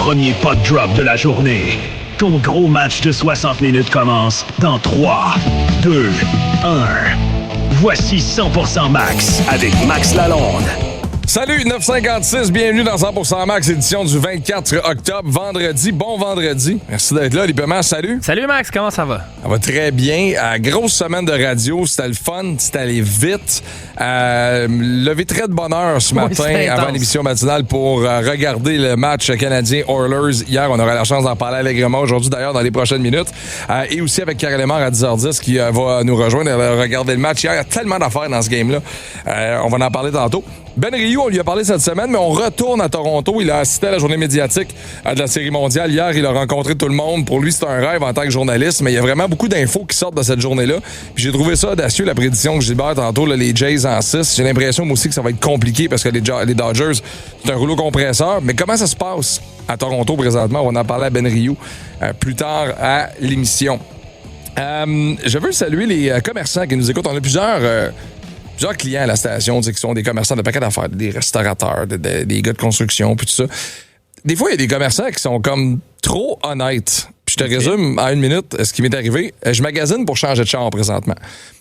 premier pot drop de la journée. Ton gros match de 60 minutes commence dans 3, 2, 1. Voici 100% Max avec Max Lalonde. Salut, 956, bienvenue dans 100% Max, édition du 24 octobre, vendredi. Bon vendredi. Merci d'être là, Lipema, salut. Salut Max, comment ça va? Ça va très bien. Grosse semaine de radio, c'était le fun, c'était allé vite. Levé très de bonne heure ce matin avant l'émission matinale pour regarder le match canadien-Oilers. Hier, on aura la chance d'en parler allègrement aujourd'hui, d'ailleurs, dans les prochaines minutes. Et aussi avec Karel Lemar à 10h10 qui va nous rejoindre. Elle a regardé le match hier. Il y a tellement d'affaires dans ce game-là. On va en parler tantôt. Ben Rioux, on lui a parlé cette semaine, mais on retourne à Toronto. Il a assisté à la journée médiatique de la Série mondiale. Hier, il a rencontré tout le monde. Pour lui, c'est un rêve en tant que journaliste, mais il y a vraiment beaucoup d'infos qui sortent de cette journée-là. Puis j'ai trouvé ça audacieux, la prédiction que Gilbert tantôt, là, les Jays en 6. J'ai l'impression, moi aussi, que ça va être compliqué parce que les Dodgers, c'est un rouleau compresseur. Mais comment ça se passe à Toronto présentement? On va en parler à Ben Rioux plus tard à l'émission. Je veux saluer les commerçants qui nous écoutent. On a plusieurs clients à la station qui sont des commerçants de paquets d'affaires, des restaurateurs, des gars de construction, puis tout ça. Des fois, il y a des commerçants qui sont comme trop honnêtes. Puis je te résume en une minute ce qui m'est arrivé. Je magasine pour changer de char présentement.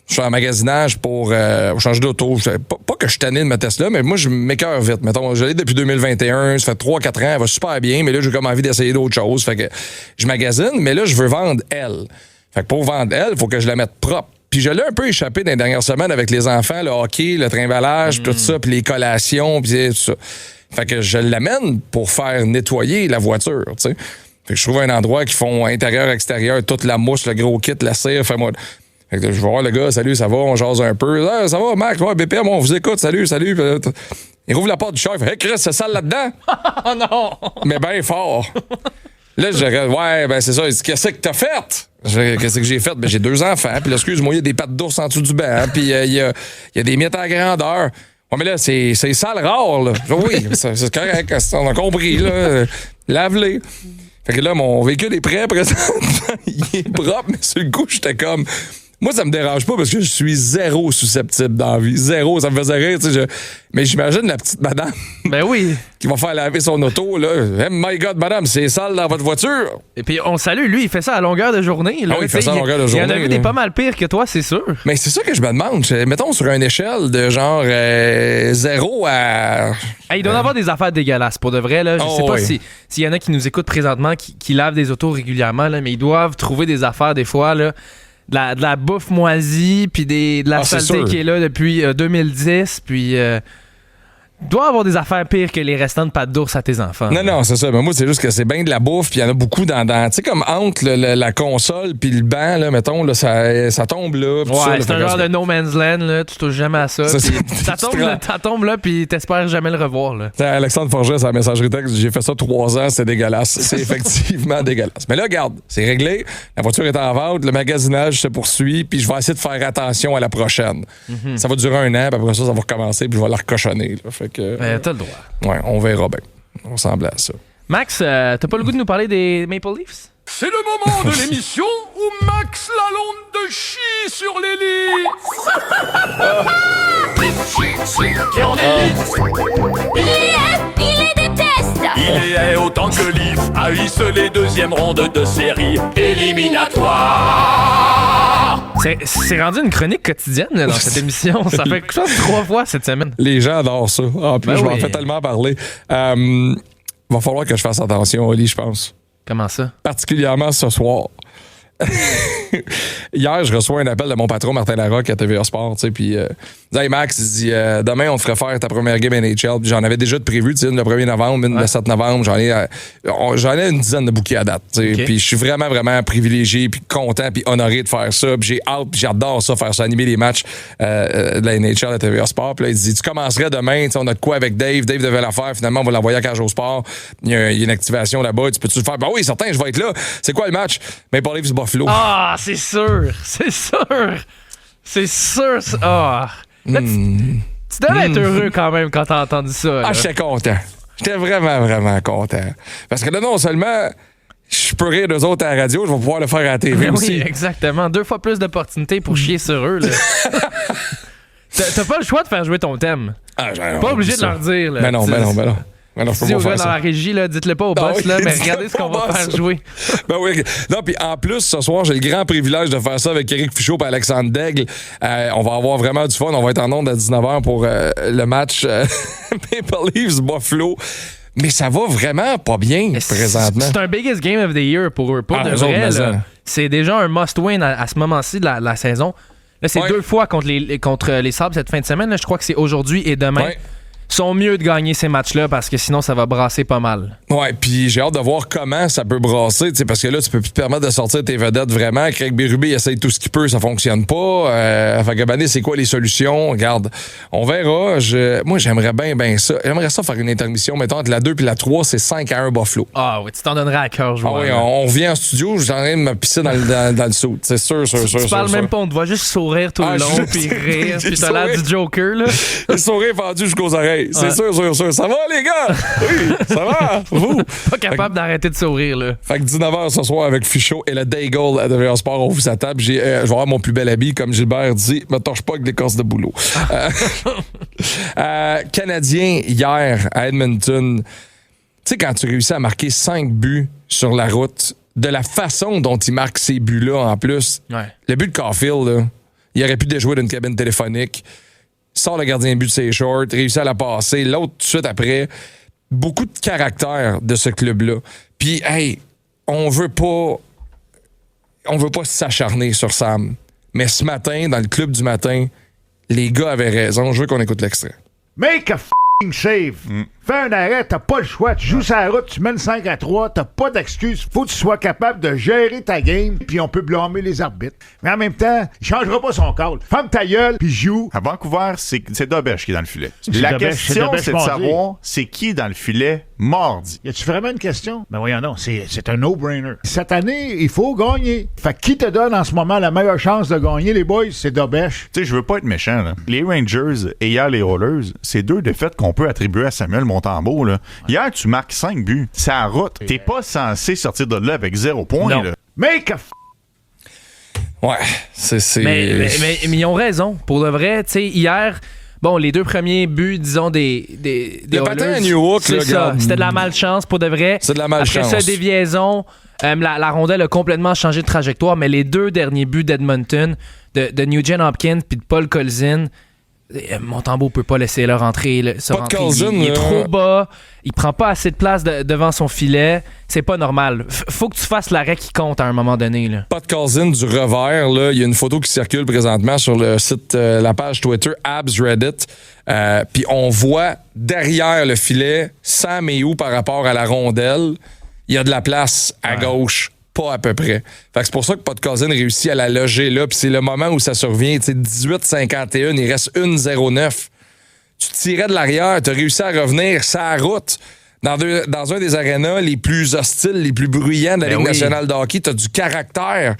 Je suis en magasinage pour changer d'auto. Pas que je suis tanné de ma Tesla, mais moi, je m'écœure vite. Mettons, je l'ai depuis 2021, ça fait 3-4 ans, elle va super bien, mais là, j'ai comme envie d'essayer d'autres choses. Fait que je magasine, mais là, je veux vendre elle. Fait que pour vendre elle, il faut que je la mette propre. Puis je l'ai un peu échappé dans les dernières semaines avec les enfants, le hockey, le trimballage, tout ça, puis les collations, puis tout ça. Fait que je l'amène pour faire nettoyer la voiture, tu sais. Fait que je trouve un endroit qui font intérieur-extérieur, toute la mousse, le gros kit, la cire, fais-moi... Fait que je vais voir le gars, salut, ça va, on jase un peu. Ah, ça va, Max, ouais, BPM, on vous écoute, salut. Il rouvre la porte du char, il fait « Hey, Chris, c'est sale là-dedans? » Oh non! Mais ben fort. Là, je dirais, ouais, ben c'est ça. Il dit, qu'est-ce que t'as fait? Qu'est-ce que j'ai fait? Ben, j'ai 2 enfants. Puis là, excuse-moi, il y a des pattes d'ours en dessous du banc. Puis il y a des miettes à grandeur. Ouais, mais là, c'est sale rare, là. Oui, c'est correct. On a compris, là. Lave-les. Fait que là, mon véhicule est prêt, présentement. Il est propre, mais sur le coup, j'étais comme... Moi, ça me dérange pas parce que je suis zéro susceptible dans la vie. Zéro, ça me faisait rire, tu sais. Mais j'imagine la petite madame. Ben oui. Qui va faire laver son auto, là. Oh my God, madame, c'est sale dans votre voiture. Et puis, on salue, lui, il fait ça à longueur de journée. Là. Ah oui, il fait ça à longueur de journée. Il y en a vu des pas mal pires que toi, c'est sûr. Mais c'est ça que je me demande. Mettons sur une échelle de genre 0 à... Il doit y avoir des affaires dégueulasses, pour de vrai. Là. Je sais pas s'il y en a qui nous écoutent présentement, qui lavent des autos régulièrement, là, mais ils doivent trouver des affaires, des fois, là. De la bouffe moisie, puis de la saleté qui est là depuis 2010, puis... Il doit avoir des affaires pires que les restants de pâtes d'ours à tes enfants. Non, c'est ça. Mais moi, c'est juste que c'est bien de la bouffe, puis il y en a beaucoup dans tu sais, comme entre la console puis le banc, là, mettons, là, ça tombe là. Ouais, ça, c'est un genre de no man's land, là. Tu touches jamais à ça. Ça tombe là, puis t'espères jamais le revoir, là. Alexandre Forget, sur la messagerie texte, j'ai fait ça 3 ans, c'est dégueulasse. C'est effectivement dégueulasse. Mais là, regarde, c'est réglé. La voiture est en vente, le magasinage se poursuit, puis je vais essayer de faire attention à la prochaine. Mm-hmm. Ça va durer 1 an, puis après ça va recommencer, puis je vais la recochonner, là. Fait que, t'as le droit. Ouais, on verra bien. On ressemble à ça. Max, t'as pas le goût de nous parler des Maple Leafs? C'est le moment de l'émission où Max Lalonde de chie sur les lits. Il les déteste. Il est autant que Leaf haïssent les 2e rondes de série éliminatoire. C'est rendu une chronique quotidienne là, dans cette émission. Ça fait quelque chose 3 fois cette semaine. Les gens adorent ça. En plus, je m'en fais tellement parler. Va falloir que je fasse attention au lit, je pense. Comment ça? Particulièrement ce soir. Hier, je reçois un appel de mon patron Martin Larocque à TVA Sport, tu sais, puis hey Max, il dit demain on te ferait faire ta première game NHL, puis j'en avais déjà de prévu, tu sais, le 1er novembre, une le 7 novembre, j'en ai une dizaine de bouquets à date, tu sais, puis je suis vraiment privilégié, puis content, puis honoré de faire ça, puis j'ai hâte, puis j'adore ça, faire ça, animer les matchs de la NHL à TVA Sport, puis là il dit tu commencerais demain, tu sais, on a de quoi avec Dave devait la faire, finalement on va l'envoyer à Cage au Sport, il y a une activation là-bas, tu peux-tu le faire? Ben oui, certain, je vais être là. C'est quoi le match? Maple Leafs Buffalo. Ah, c'est sûr! Ah! Là, tu devais être heureux quand même quand t'as entendu ça. Là. Ah, j'étais content. J'étais vraiment content. Parce que là, non seulement je peux rire d'eux autres à la radio, je vais pouvoir le faire à la TV aussi. Oui, exactement. 2 fois plus d'opportunités pour chier sur eux. Là. T'as pas le choix de faire jouer ton thème. Ah, pas obligé de leur dire. Là. Mais non. Dis au gars dans la régie, là, dites-le pas au boss, là, mais regardez ce qu'on va faire jouer. Ben oui. Non, puis en plus, ce soir, j'ai le grand privilège de faire ça avec Éric Fichaud et Alexandre Daigle. On va avoir vraiment du fun. On va être en ondes à 19h pour le match Maple Leafs Buffalo. Mais ça va vraiment pas bien présentement. C'est un biggest game of the year pour eux. Pour de vrai, là, c'est déjà un must-win à ce moment-ci de la saison. Là, c'est 2 fois contre les Sabres cette fin de semaine. Là, je crois que c'est aujourd'hui et demain. Ouais. Sont mieux de gagner ces matchs-là parce que sinon, ça va brasser pas mal. Ouais, puis j'ai hâte de voir comment ça peut brasser, parce que là, tu peux plus te permettre de sortir tes vedettes vraiment. Craig Berube essaye tout ce qu'il peut, ça fonctionne pas. Fait que c'est quoi les solutions? Regarde, on verra. Moi, j'aimerais bien ça. J'aimerais ça faire une intermission, mettons, entre la 2 puis la 3, c'est 5-1 Buffalo. Ah oui, tu t'en donnerais à cœur, je vois. Ah oui, on vient en studio, j'ai en train de me pisser dans le sou. C'est sûr. Tu parles même pas, on te voit juste sourire tout le long, puis rire, puis t'as l'air du Joker, là. Le sourire fendu jusqu'aux oreilles. C'est sûr. Ça va, les gars? Oui, ça va? Vous? Pas capable d'arrêter de sourire, là. Fait que 19h ce soir avec Fichaud et le Daigle à TVA Sport, on vous attend. Je vais avoir mon plus bel habit, comme Gilbert dit. Me torche pas avec l'écorce de boulot. Canadien, hier, à Edmonton. Tu sais, quand tu réussis à marquer 5 buts sur la route, de la façon dont il marque ces buts-là, en plus, le but de Caulfield, là, il aurait pu déjouer d'une cabine téléphonique. Sort le gardien de but de ses shorts, réussit à la passer. L'autre, tout de suite après. Beaucoup de caractère de ce club-là. Puis, hey, on veut pas s'acharner sur Sam. Mais ce matin, dans le club du matin, les gars avaient raison. Je veux qu'on écoute l'extrait. Make a f***ing save. Fais un arrêt, t'as pas le choix. Tu joues sur la route, tu mènes 5-3, t'as pas d'excuses. Faut que tu sois capable de gérer ta game, puis on peut blâmer les arbitres. Mais en même temps, il changera pas son call. Ferme ta gueule, puis joue. À Vancouver, c'est Dobèche qui est dans le filet. La question, c'est de savoir, c'est qui dans le filet mardi. Y a-tu vraiment une question? Ben voyons non, c'est un no-brainer. Cette année, il faut gagner. Fait que qui te donne en ce moment la meilleure chance de gagner, les boys? C'est Dobèche. Tu sais, je veux pas être méchant, là. Les Rangers et hier les Oilers, c'est 2 défaites qu'on peut attribuer à Samuel Montembeault, là. Hier, tu marques 5 buts. C'est à route. T'es pas censé sortir de là avec 0 point, là. Make a Ouais, c'est... Mais ils ont raison. Pour de vrai, tu sais, hier... Bon, les 2 premiers buts, disons, des patin à New York, c'est ça. C'était de la malchance, pour de vrai. C'est de la malchance. Après ça, déviaison, la rondelle a complètement changé de trajectoire, mais les 2 derniers buts d'Edmonton, de Nugent Hopkins puis de Paul Colzin, Montembeault peut pas laisser là rentrer. Il est trop bas, il prend pas assez de place devant son filet. C'est pas normal. Faut que tu fasses l'arrêt qui compte à un moment donné. Là. Pas de Colzin du revers. Il y a une photo qui circule présentement sur le site, la page Twitter, Abs Reddit. Puis on voit derrière le filet, Sam est où par rapport à la rondelle. Il y a de la place à gauche. Pas à peu près. Fait que c'est pour ça que Podcasten réussit à la loger là. Puis c'est le moment où ça survient. 18-51, il reste 1-0-9. Tu tirais de l'arrière, tu as réussi à revenir sa route. Dans un des arénas les plus hostiles, les plus bruyants de la Ligue nationale de hockey, tu as du caractère.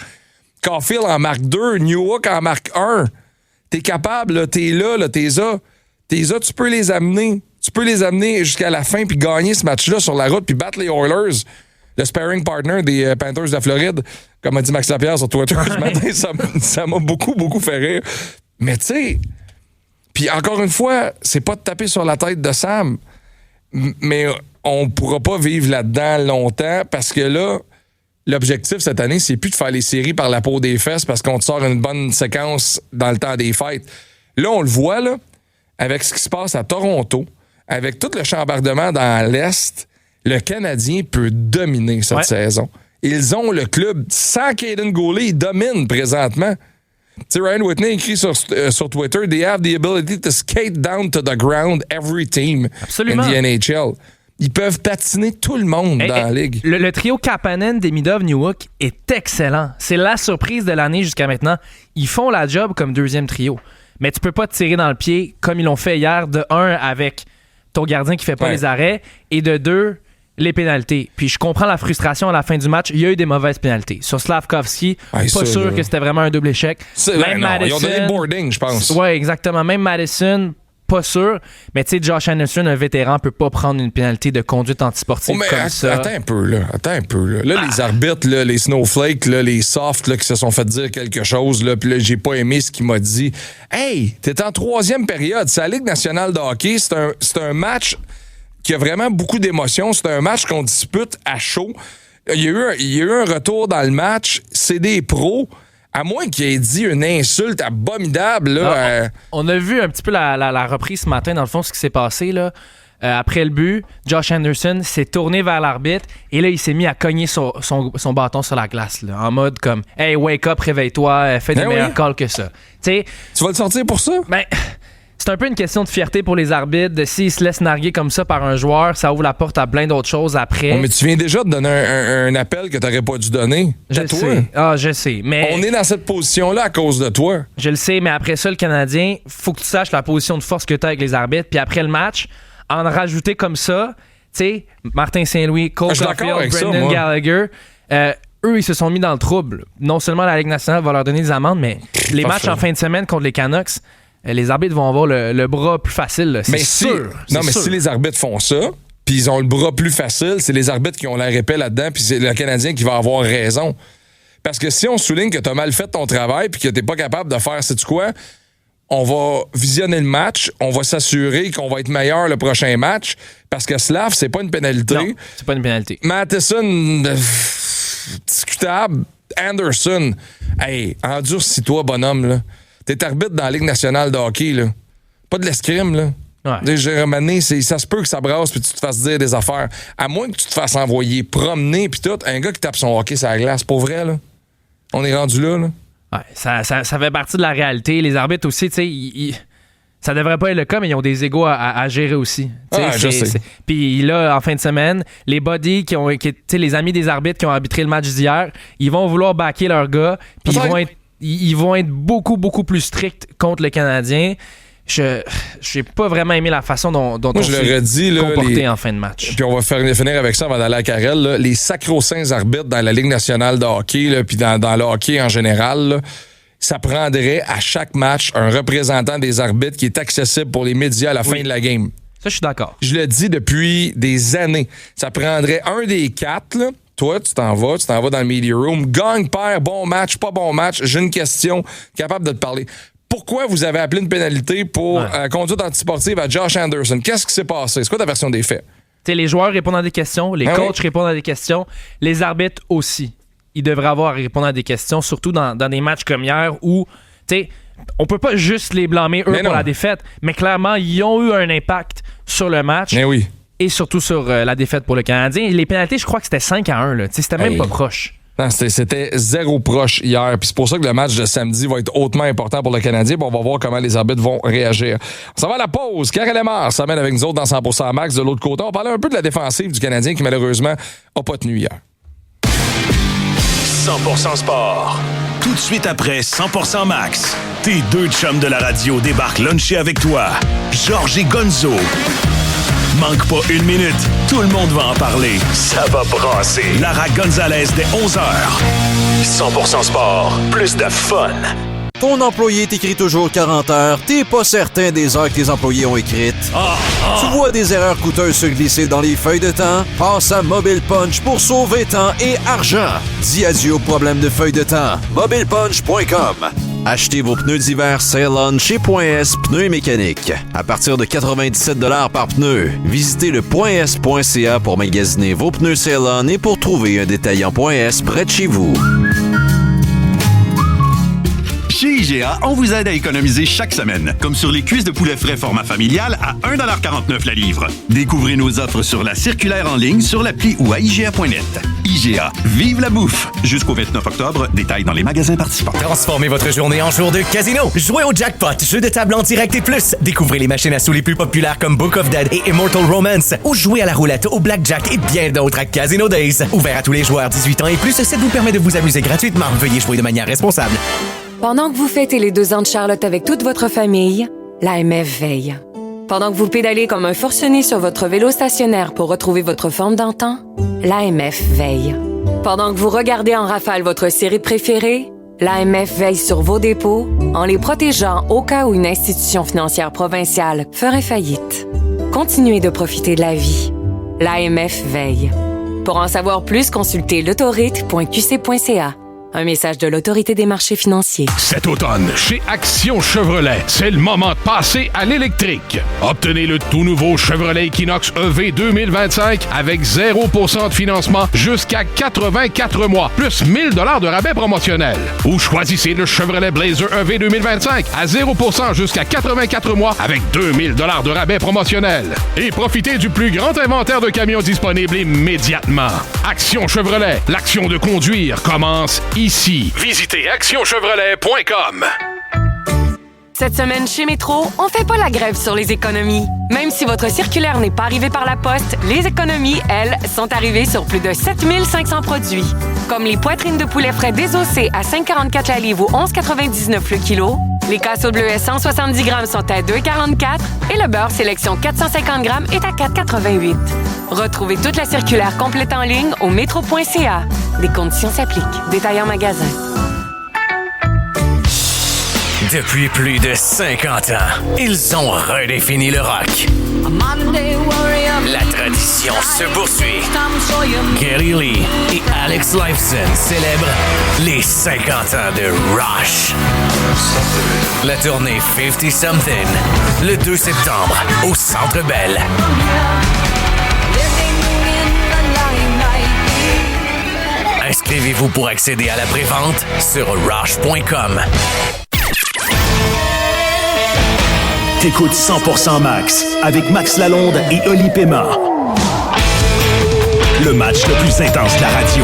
Caulfield en marque 2, Newhook en marque 1. T'es capable, là, t'es là, t'es là. Tu peux les amener. Tu peux les amener jusqu'à la fin puis gagner ce match-là sur la route puis battre les Oilers. Le sparring partner des Panthers de la Floride, comme a dit Max Lapierre sur Twitter ce matin, ça m'a beaucoup fait rire. Mais tu sais, puis encore une fois, c'est pas de taper sur la tête de Sam, mais on pourra pas vivre là-dedans longtemps parce que là, l'objectif cette année, c'est plus de faire les séries par la peau des fesses parce qu'on te sort une bonne séquence dans le temps des fêtes. Là, on le voit, là, avec ce qui se passe à Toronto, avec tout le chambardement dans l'Est, le Canadien peut dominer cette saison. Ils ont le club. Sans Caden Goulet, ils dominent présentement. Tu sais, Ryan Whitney écrit sur Twitter, « They have the ability to skate down to the ground every team in the NHL. » Ils peuvent patiner tout le monde dans la ligue. Le trio Kapanen, Demidov, Newhook est excellent. C'est la surprise de l'année jusqu'à maintenant. Ils font la job comme deuxième trio. Mais tu peux pas te tirer dans le pied comme ils l'ont fait hier, de 1 avec ton gardien qui fait pas les arrêts, et de 2... les pénalités. Puis je comprends la frustration à la fin du match. Il y a eu des mauvaises pénalités. Sur Slavkovski, pas sûr que c'était vraiment un double échec. Même Madison, ils ont donné le boarding, je pense. Oui, exactement. Même Madison, pas sûr. Mais tu sais, Josh Anderson, un vétéran, peut pas prendre une pénalité de conduite antisportive comme ça. Attends un peu, là. Là, les arbitres, là, les snowflakes, là, les softs là, qui se sont fait dire quelque chose, là, puis là, j'ai pas aimé ce qu'il m'a dit. Hey, t'es en 3e période. C'est la Ligue nationale de hockey. C'est un match... qu'il y a vraiment beaucoup d'émotions. C'est un match qu'on dispute à chaud. Il y a eu un retour dans le match. C'est des pros. À moins qu'il ait dit une insulte abominable. Là, on a vu un petit peu la reprise ce matin, dans le fond, ce qui s'est passé. Là. Après le but, Josh Anderson s'est tourné vers l'arbitre et là, il s'est mis à cogner son bâton sur la glace. Là, en mode comme « Hey, wake up, réveille-toi, fais des meilleurs calls que ça. » Tu vas le sortir pour ça? Ben, c'est un peu une question de fierté pour les arbitres. S'ils se laissent narguer comme ça par un joueur, ça ouvre la porte à plein d'autres choses après. Oh, mais tu viens déjà de donner un appel que tu n'aurais pas dû donner. Je sais. Mais on est dans cette position-là à cause de toi. Je le sais, mais après ça, le Canadien, faut que tu saches la position de force que tu as avec les arbitres. Puis après le match, en rajouter comme ça, tu sais, Martin Saint-Louis, Cole Caulfield, Brendan Gallagher, eux, ils se sont mis dans le trouble. Non seulement la Ligue nationale va leur donner des amendes, mais les matchs en fin de semaine contre les Canucks, les arbitres vont avoir le bras plus facile. Là. C'est sûr. Si les arbitres font ça, puis ils ont le bras plus facile, c'est les arbitres qui ont l'air épais là-dedans, puis c'est le Canadien qui va avoir raison. Parce que si on souligne que tu as mal fait ton travail puis que tu n'es pas capable de faire, sais-tu quoi? On va visionner le match, on va s'assurer qu'on va être meilleur le prochain match, parce que Slav, c'est pas une pénalité. Non, c'est pas une pénalité. Matheson, discutable. Anderson, hey, endurcis-toi, bonhomme, là. T'es arbitre dans la Ligue nationale de hockey, là. Pas de l'escrime, là. Ouais. Ça se peut que ça brasse puis tu te fasses dire des affaires. À moins que tu te fasses envoyer promener puis tout, un gars qui tape son hockey sur la glace, pour vrai, là. On est rendu là, là. Ouais, ça fait partie de la réalité. Les arbitres aussi, tu sais, ça devrait pas être le cas, mais ils ont des égos à gérer aussi. Je sais. Puis là, en fin de semaine, les buddies les amis des arbitres qui ont arbitré le match d'hier, ils vont vouloir backer leur gars, puis ils vont être beaucoup, beaucoup plus stricts contre le Canadien. Je n'ai pas vraiment aimé la façon dont on s'est comporté en fin de match. Puis on va finir avec ça avant d'aller à Carrel. Là. Les sacro-saints arbitres dans la Ligue nationale de hockey, puis dans le hockey en général, là, ça prendrait à chaque match un représentant des arbitres qui est accessible pour les médias à la fin de la game. Ça, je suis d'accord. Je le dis depuis des années. Ça prendrait un des 4, là. Toi, tu t'en vas dans le media room. Gagne, perd, bon match, pas bon match. J'ai une question, capable de te parler. Pourquoi vous avez appelé une pénalité pour conduite antisportive à Josh Anderson? Qu'est-ce qui s'est passé? C'est quoi ta version des faits? T'sais, les joueurs répondent à des questions, les coachs répondent à des questions, les arbitres aussi. Ils devraient avoir à répondre à des questions, surtout dans des matchs comme hier où, on peut pas juste les blâmer eux pour la défaite, mais clairement, ils ont eu un impact sur le match. Mais oui. Et surtout sur la défaite pour le Canadien. Les pénalités, je crois que c'était 5-1. Là. C'était même pas proche. Non, c'était 0 proche hier. Puis c'est pour ça que le match de samedi va être hautement important pour le Canadien. Puis on va voir comment les arbitres vont réagir. Ça va à la pause. Karel Lemar s'amène avec nous autres dans 100% Max. De l'autre côté, on parlait un peu de la défensive du Canadien qui malheureusement n'a pas tenu hier. 100% Sport. Tout de suite après 100% Max, tes deux chums de la radio débarquent luncher avec toi. Georges et Gonzo. Manque pas une minute, tout le monde va en parler. Ça va brasser. Lara Gonzalez dès 11h. 100% Sport, plus de fun. Ton employé t'écrit toujours 40 heures, t'es pas certain des heures que tes employés ont écrites. Tu vois des erreurs coûteuses se glisser dans les feuilles de temps? Passe à Mobile Punch pour sauver temps et argent. Dis adieu aux problèmes de feuilles de temps. MobilePunch.com. Achetez vos pneus d'hiver Ceylon chez .S Pneus et Mécanique. À partir de 97 $ par pneu. Visitez le .s.ca pour magasiner vos pneus Ceylon et pour trouver un détaillant .S près de chez vous. Chez IGA, on vous aide à économiser chaque semaine, comme sur les cuisses de poulet frais format familial à 1,49 la livre. Découvrez nos offres sur la circulaire en ligne, sur l'appli ou à IGA.net. IGA, vive la bouffe! Jusqu'au 29 octobre, détails dans les magasins participants. Transformez votre journée en jour de casino. Jouez au jackpot, jeu de table en direct et plus. Découvrez les machines à sous les plus populaires comme Book of Dead et Immortal Romance. Ou jouez à la roulette, au blackjack et bien d'autres à Casino Days. Ouvert à tous les joueurs 18 ans et plus, ça vous permet de vous amuser gratuitement. Veuillez jouer de manière responsable. Pendant que vous fêtez les 2 ans de Charlotte avec toute votre famille, l'AMF veille. Pendant que vous pédalez comme un forcené sur votre vélo stationnaire pour retrouver votre forme d'antan, l'AMF veille. Pendant que vous regardez en rafale votre série préférée, l'AMF veille sur vos dépôts en les protégeant au cas où une institution financière provinciale ferait faillite. Continuez de profiter de la vie. L'AMF veille. Pour en savoir plus, consultez l'autorite.qc.ca. Un message de l'Autorité des marchés financiers. Cet automne, chez Action Chevrolet, c'est le moment de passer à l'électrique. Obtenez le tout nouveau Chevrolet Equinox EV 2025 avec 0% de financement jusqu'à 84 mois, plus 1000 $ de rabais promotionnel. Ou choisissez le Chevrolet Blazer EV 2025 à 0% jusqu'à 84 mois avec 2000 $ de rabais promotionnel. Et profitez du plus grand inventaire de camions disponibles immédiatement. Action Chevrolet, l'action de conduire commence ici. Visitez actionchevrolet.com. Cette semaine chez Métro, on fait pas la grève sur les économies. Même si votre circulaire n'est pas arrivé par la poste, les économies, elles, sont arrivées sur plus de 7500 produits. Comme les poitrines de poulet frais désossées à 5,44 la livre ou 11,99 le kilo, les casseaux bleuets 170 grammes sont à 2,44 et le beurre sélection 450 grammes est à 4,88. Retrouvez toute la circulaire complète en ligne au métro.ca. Des conditions s'appliquent. Détail en magasin. Depuis plus de 50 ans, ils ont redéfini le rock. La tradition se poursuit. Geddy Lee et Alex Lifeson célèbrent les 50 ans de Rush. La tournée 50 Something, le 2 septembre, au Centre Bell. Inscrivez-vous pour accéder à la prévente sur rush.com. T'écoutes 100% Max avec Max Lalonde et Oli Pema. Le match le plus intense de la radio.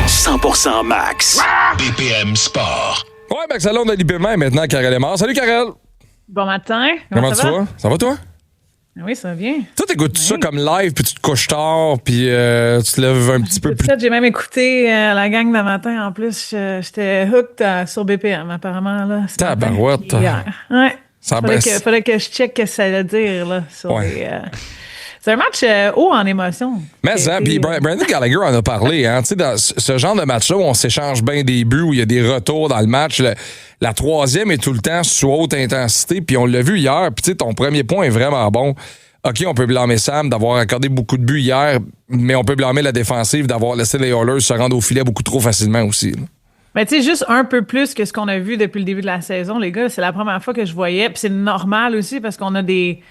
100% Max. BPM Sport. Ouais, Max Lalonde, Oli Pema, et maintenant Karel est mort. Salut Karel. Bon matin. Comment tu vas? Ça va toi? Oui, ça va bien. Toi, t'écoutes ça comme live, puis tu te couches tard, puis tu te lèves un petit peu plus. J'ai même écouté la gang de matin. En plus, j'étais hooked sur BPM, apparemment. Là, tabarouette. Ouais. Fallait que je check ce que ça allait dire là, sur les... C'est un match haut en émotion. Mais ça, puis Brandon Gallagher en a parlé. Hein, dans ce genre de match-là où on s'échange bien des buts, où il y a des retours dans le match, la troisième est tout le temps sous haute intensité. Puis on l'a vu hier. Puis ton premier point est vraiment bon. OK, on peut blâmer Sam d'avoir accordé beaucoup de buts hier, mais on peut blâmer la défensive d'avoir laissé les Oilers se rendre au filet beaucoup trop facilement aussi. Là. Mais tu sais, juste un peu plus que ce qu'on a vu depuis le début de la saison, les gars. C'est la première fois que je voyais. Puis c'est normal aussi parce qu'on a des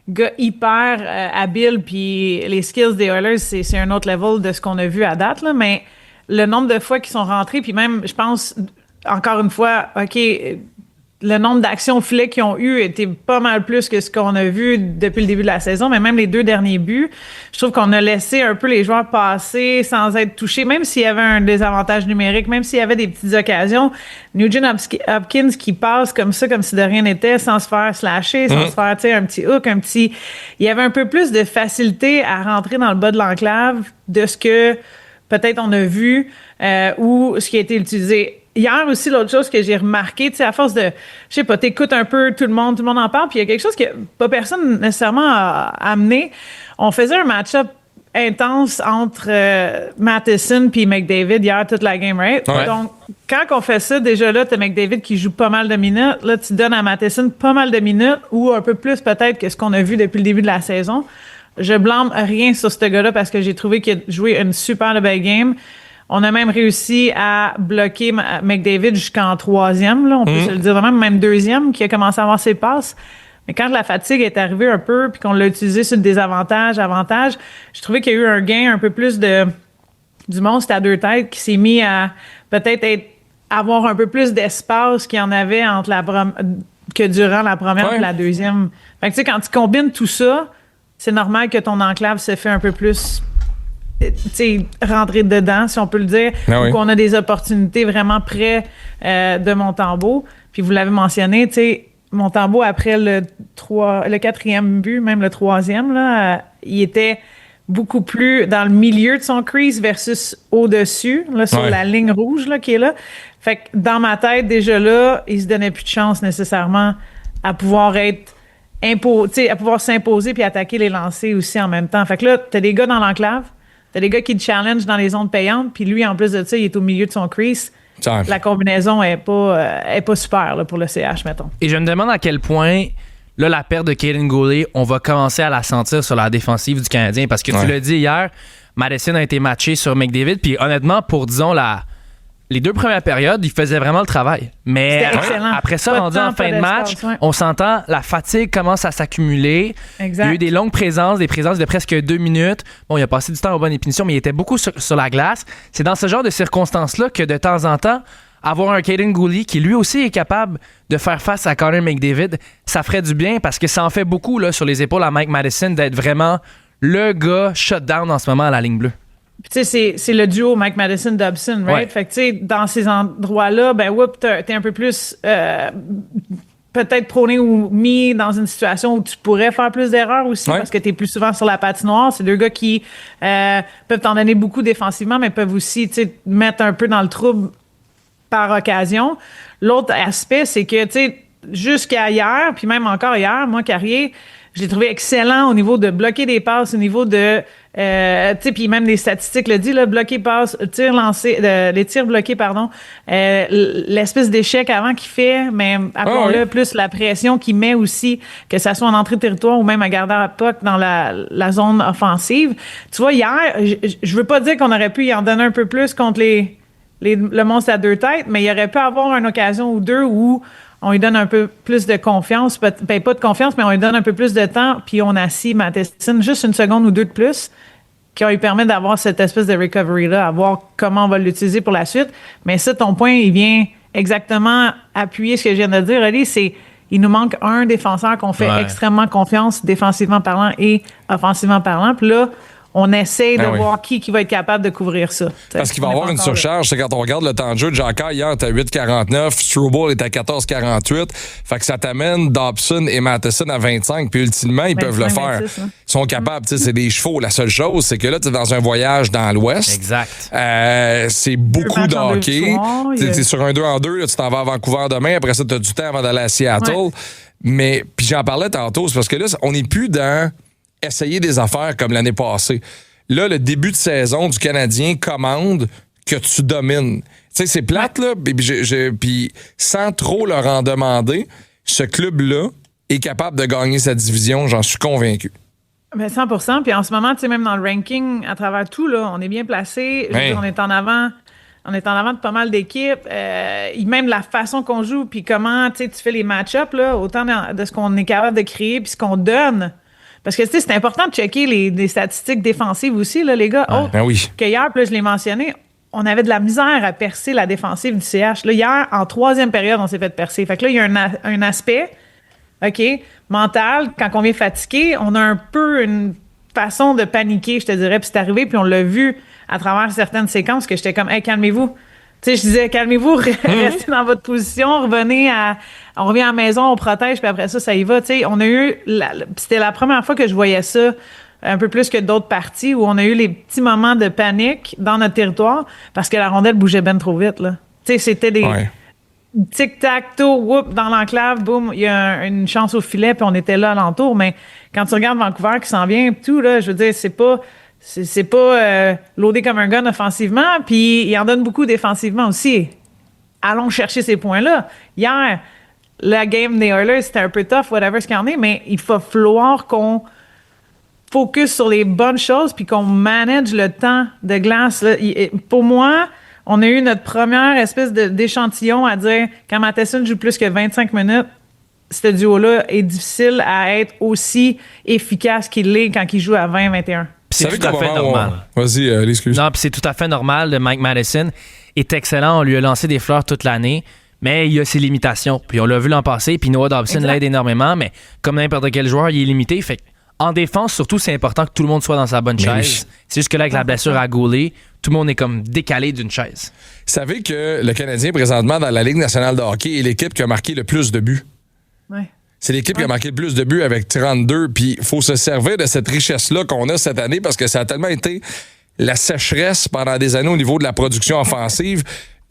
gars hyper habiles. Puis les skills des Oilers, c'est un autre level de ce qu'on a vu à date. Là. Mais le nombre de fois qu'ils sont rentrés, puis même, je pense, encore une fois, OK, le nombre d'actions au filet qu'ils ont eu était pas mal plus que ce qu'on a vu depuis le début de la saison, mais même les 2 derniers buts, je trouve qu'on a laissé un peu les joueurs passer sans être touchés, même s'il y avait un désavantage numérique, même s'il y avait des petites occasions. Nugent Hopkins qui passe comme ça, comme si de rien n'était, sans se faire slasher, sans se faire, tu sais, un petit hook, il y avait un peu plus de facilité à rentrer dans le bas de l'enclave de ce que peut-être on a vu ou ce qui a été utilisé. Hier aussi, l'autre chose que j'ai remarqué, tu sais, à force de, je sais pas, t'écoutes un peu tout le monde en parle, puis il y a quelque chose que pas personne nécessairement a amené. On faisait un match-up intense entre Matheson puis McDavid hier, toute la game, right? Ouais. Donc, quand on fait ça, déjà là, t'as McDavid qui joue pas mal de minutes. Là, tu donnes à Matheson pas mal de minutes ou un peu plus peut-être que ce qu'on a vu depuis le début de la saison. Je blâme rien sur ce gars-là parce que j'ai trouvé qu'il a joué une super belle game. On a même réussi à bloquer McDavid jusqu'en 3e, là, on peut se le dire, même 2e, qui a commencé à avoir ses passes. Mais quand la fatigue est arrivée un peu, puis qu'on l'a utilisé sur le désavantage, avantage, j'ai trouvé qu'il y a eu un gain un peu plus du monstre à 2 têtes qui s'est mis à peut-être avoir un peu plus d'espace qu'il y en avait que durant la première et la deuxième. Fait que tu sais, quand tu combines tout ça, c'est normal que ton enclave se fait un peu plus... rentrer dedans, si on peut le dire, ou qu'on a des opportunités vraiment près de Montembeault. Puis vous l'avez mentionné, tu sais, Montembeault, après le 4e but, même le 3e, là, il était beaucoup plus dans le milieu de son crease versus au-dessus, là, sur la ligne rouge là, qui est là. Fait que dans ma tête, déjà là, il se donnait plus de chance nécessairement à pouvoir être à pouvoir s'imposer puis attaquer les lancers aussi en même temps. Fait que là, t'as des gars dans l'enclave, t'as des gars qui te challenge dans les zones payantes, puis lui, en plus de ça, il est au milieu de son crease. La combinaison est pas super là, pour le CH, mettons. Et je me demande à quel point, là, la perte de Kaiden Guhle, on va commencer à la sentir sur la défensive du Canadien. Parce que tu l'as dit hier, Matheson a été matché sur McDavid, puis honnêtement, pour, disons, les 2 premières périodes, il faisait vraiment le travail. Mais après ça, rendu en fin de match, on s'entend, la fatigue commence à s'accumuler. Exact. Il y a eu des longues présences, des présences de presque 2 minutes. Bon, il a passé du temps aux bonnes punitions, mais il était beaucoup sur la glace. C'est dans ce genre de circonstances-là que de temps en temps, avoir un Kaiden Guhle qui lui aussi est capable de faire face à Connor McDavid, ça ferait du bien parce que ça en fait beaucoup là, sur les épaules à Mike Matheson d'être vraiment le gars shut-down en ce moment à la ligne bleue. Tu sais, c'est le duo Mike Matheson-Dobson, right? Ouais. Fait que, tu sais, dans ces endroits-là, t'es un peu plus peut-être prôné ou mis dans une situation où tu pourrais faire plus d'erreurs aussi parce que t'es plus souvent sur la patinoire. C'est 2 gars qui peuvent t'en donner beaucoup défensivement, mais peuvent aussi, tu sais, mettre un peu dans le trouble par occasion. L'autre aspect, c'est que, tu sais, jusqu'à hier, puis même encore hier, moi, Carrier, je l'ai trouvé excellent au niveau de bloquer des passes, au niveau de, tu sais, puis même les statistiques le dit, là, bloquer passe, tir lancé, les tirs bloqués, pardon, l'espèce d'échec avant qu'il fait, mais appelons-le plus la pression qu'il met aussi, que ça soit en entrée de territoire ou même à garder à puck dans la zone offensive. Tu vois, hier, je veux pas dire qu'on aurait pu y en donner un peu plus contre le monstre à 2 têtes, mais il aurait pu avoir une occasion ou 2 où on lui donne un peu plus de confiance, pas de confiance, mais on lui donne un peu plus de temps, puis on assit Matheson juste 1 seconde ou 2 de plus, qui lui permet d'avoir cette espèce de recovery-là, à voir comment on va l'utiliser pour la suite. Mais ça, ton point, il vient exactement appuyer ce que je viens de dire, Ali, c'est il nous manque un défenseur qu'on fait extrêmement confiance, défensivement parlant et offensivement parlant, puis là, on essaie de voir qui va être capable de couvrir ça. Parce qu'il va y avoir une surcharge. C'est quand on regarde le temps de jeu de Jacques hier, est à 8,49. Struble est à 14,48. Fait que ça t'amène Dobson et Matheson à 25. Puis ultimement, ils peuvent le faire. 26, Ils sont capables. C'est des chevaux. La seule chose, c'est que là, tu es dans un voyage dans l'Ouest. Exact. C'est beaucoup de hockey. Tu es sur un 2-en-2. Là, tu t'en vas à Vancouver demain. Après ça, tu as du temps avant d'aller à Seattle. Ouais. Mais puis j'en parlais tantôt. C'est parce que là, on n'est plus dans essayer des affaires comme l'année passée. Là, le début de saison du Canadien commande que tu domines. Tu sais, c'est plate, là, puis sans trop leur en demander, ce club-là est capable de gagner sa division, j'en suis convaincu. Ben 100%, puis en ce moment, tu sais, même dans le ranking, à travers tout, là, on est bien placé. On est en avant. On est en avant de pas mal d'équipes. Même la façon qu'on joue, puis comment tu fais les match-ups, là, autant de ce qu'on est capable de créer, puis ce qu'on donne. Parce que, tu sais, c'est important de checker les statistiques défensives aussi, là, les gars. Que hier, puis là, je l'ai mentionné, on avait de la misère à percer la défensive du CH. Là, hier, en 3e période, on s'est fait percer. Fait que là, il y a un aspect, OK, mental. Quand on vient fatigué, on a un peu une façon de paniquer, je te dirais. Puis c'est arrivé, puis on l'a vu à travers certaines séquences que j'étais comme, hey, calmez-vous. Tu sais, je disais, calmez-vous, restez dans votre position, on revient à la maison, on protège, puis après ça, ça y va. Tu sais, on a eu, c'était la première fois que je voyais ça un peu plus que d'autres parties, où on a eu les petits moments de panique dans notre territoire, parce que la rondelle bougeait ben trop vite, là. Tu sais, c'était des tic-tac-toe, whoop, dans l'enclave, boum, il y a une chance au filet, puis on était là alentour. Mais quand tu regardes Vancouver qui s'en vient, tout, là, je veux dire, c'est pas loadé comme un gun offensivement, puis il en donne beaucoup défensivement aussi. Allons chercher ces points-là. Hier, la game des Oilers, c'était un peu tough, whatever ce qu'il y en est, mais il va falloir qu'on focus sur les bonnes choses puis qu'on manage le temps de glace. Là. Pour moi, on a eu notre première espèce d'échantillon à dire quand Matheson joue plus que 25 minutes, ce duo-là est difficile à être aussi efficace qu'il l'est quand il joue à 20-21. C'est tout à fait normal. Vas-y, excuse. Non, puis c'est tout à fait normal. De Mike Matheson est excellent. On lui a lancé des fleurs toute l'année, mais il a ses limitations. Puis on l'a vu l'an passé, puis Noah Dobson l'aide énormément, mais comme n'importe quel joueur, il est limité. Fait en défense, surtout, c'est important que tout le monde soit dans sa bonne chaise. C'est juste que là, avec la blessure à Guhle, tout le monde est comme décalé d'une chaise. Vous savez que le Canadien, présentement, dans la Ligue nationale de hockey, est l'équipe qui a marqué le plus de buts. Oui. C'est l'équipe qui a marqué le plus de buts avec 32. Puis il faut se servir de cette richesse-là qu'on a cette année parce que ça a tellement été la sécheresse pendant des années au niveau de la production offensive.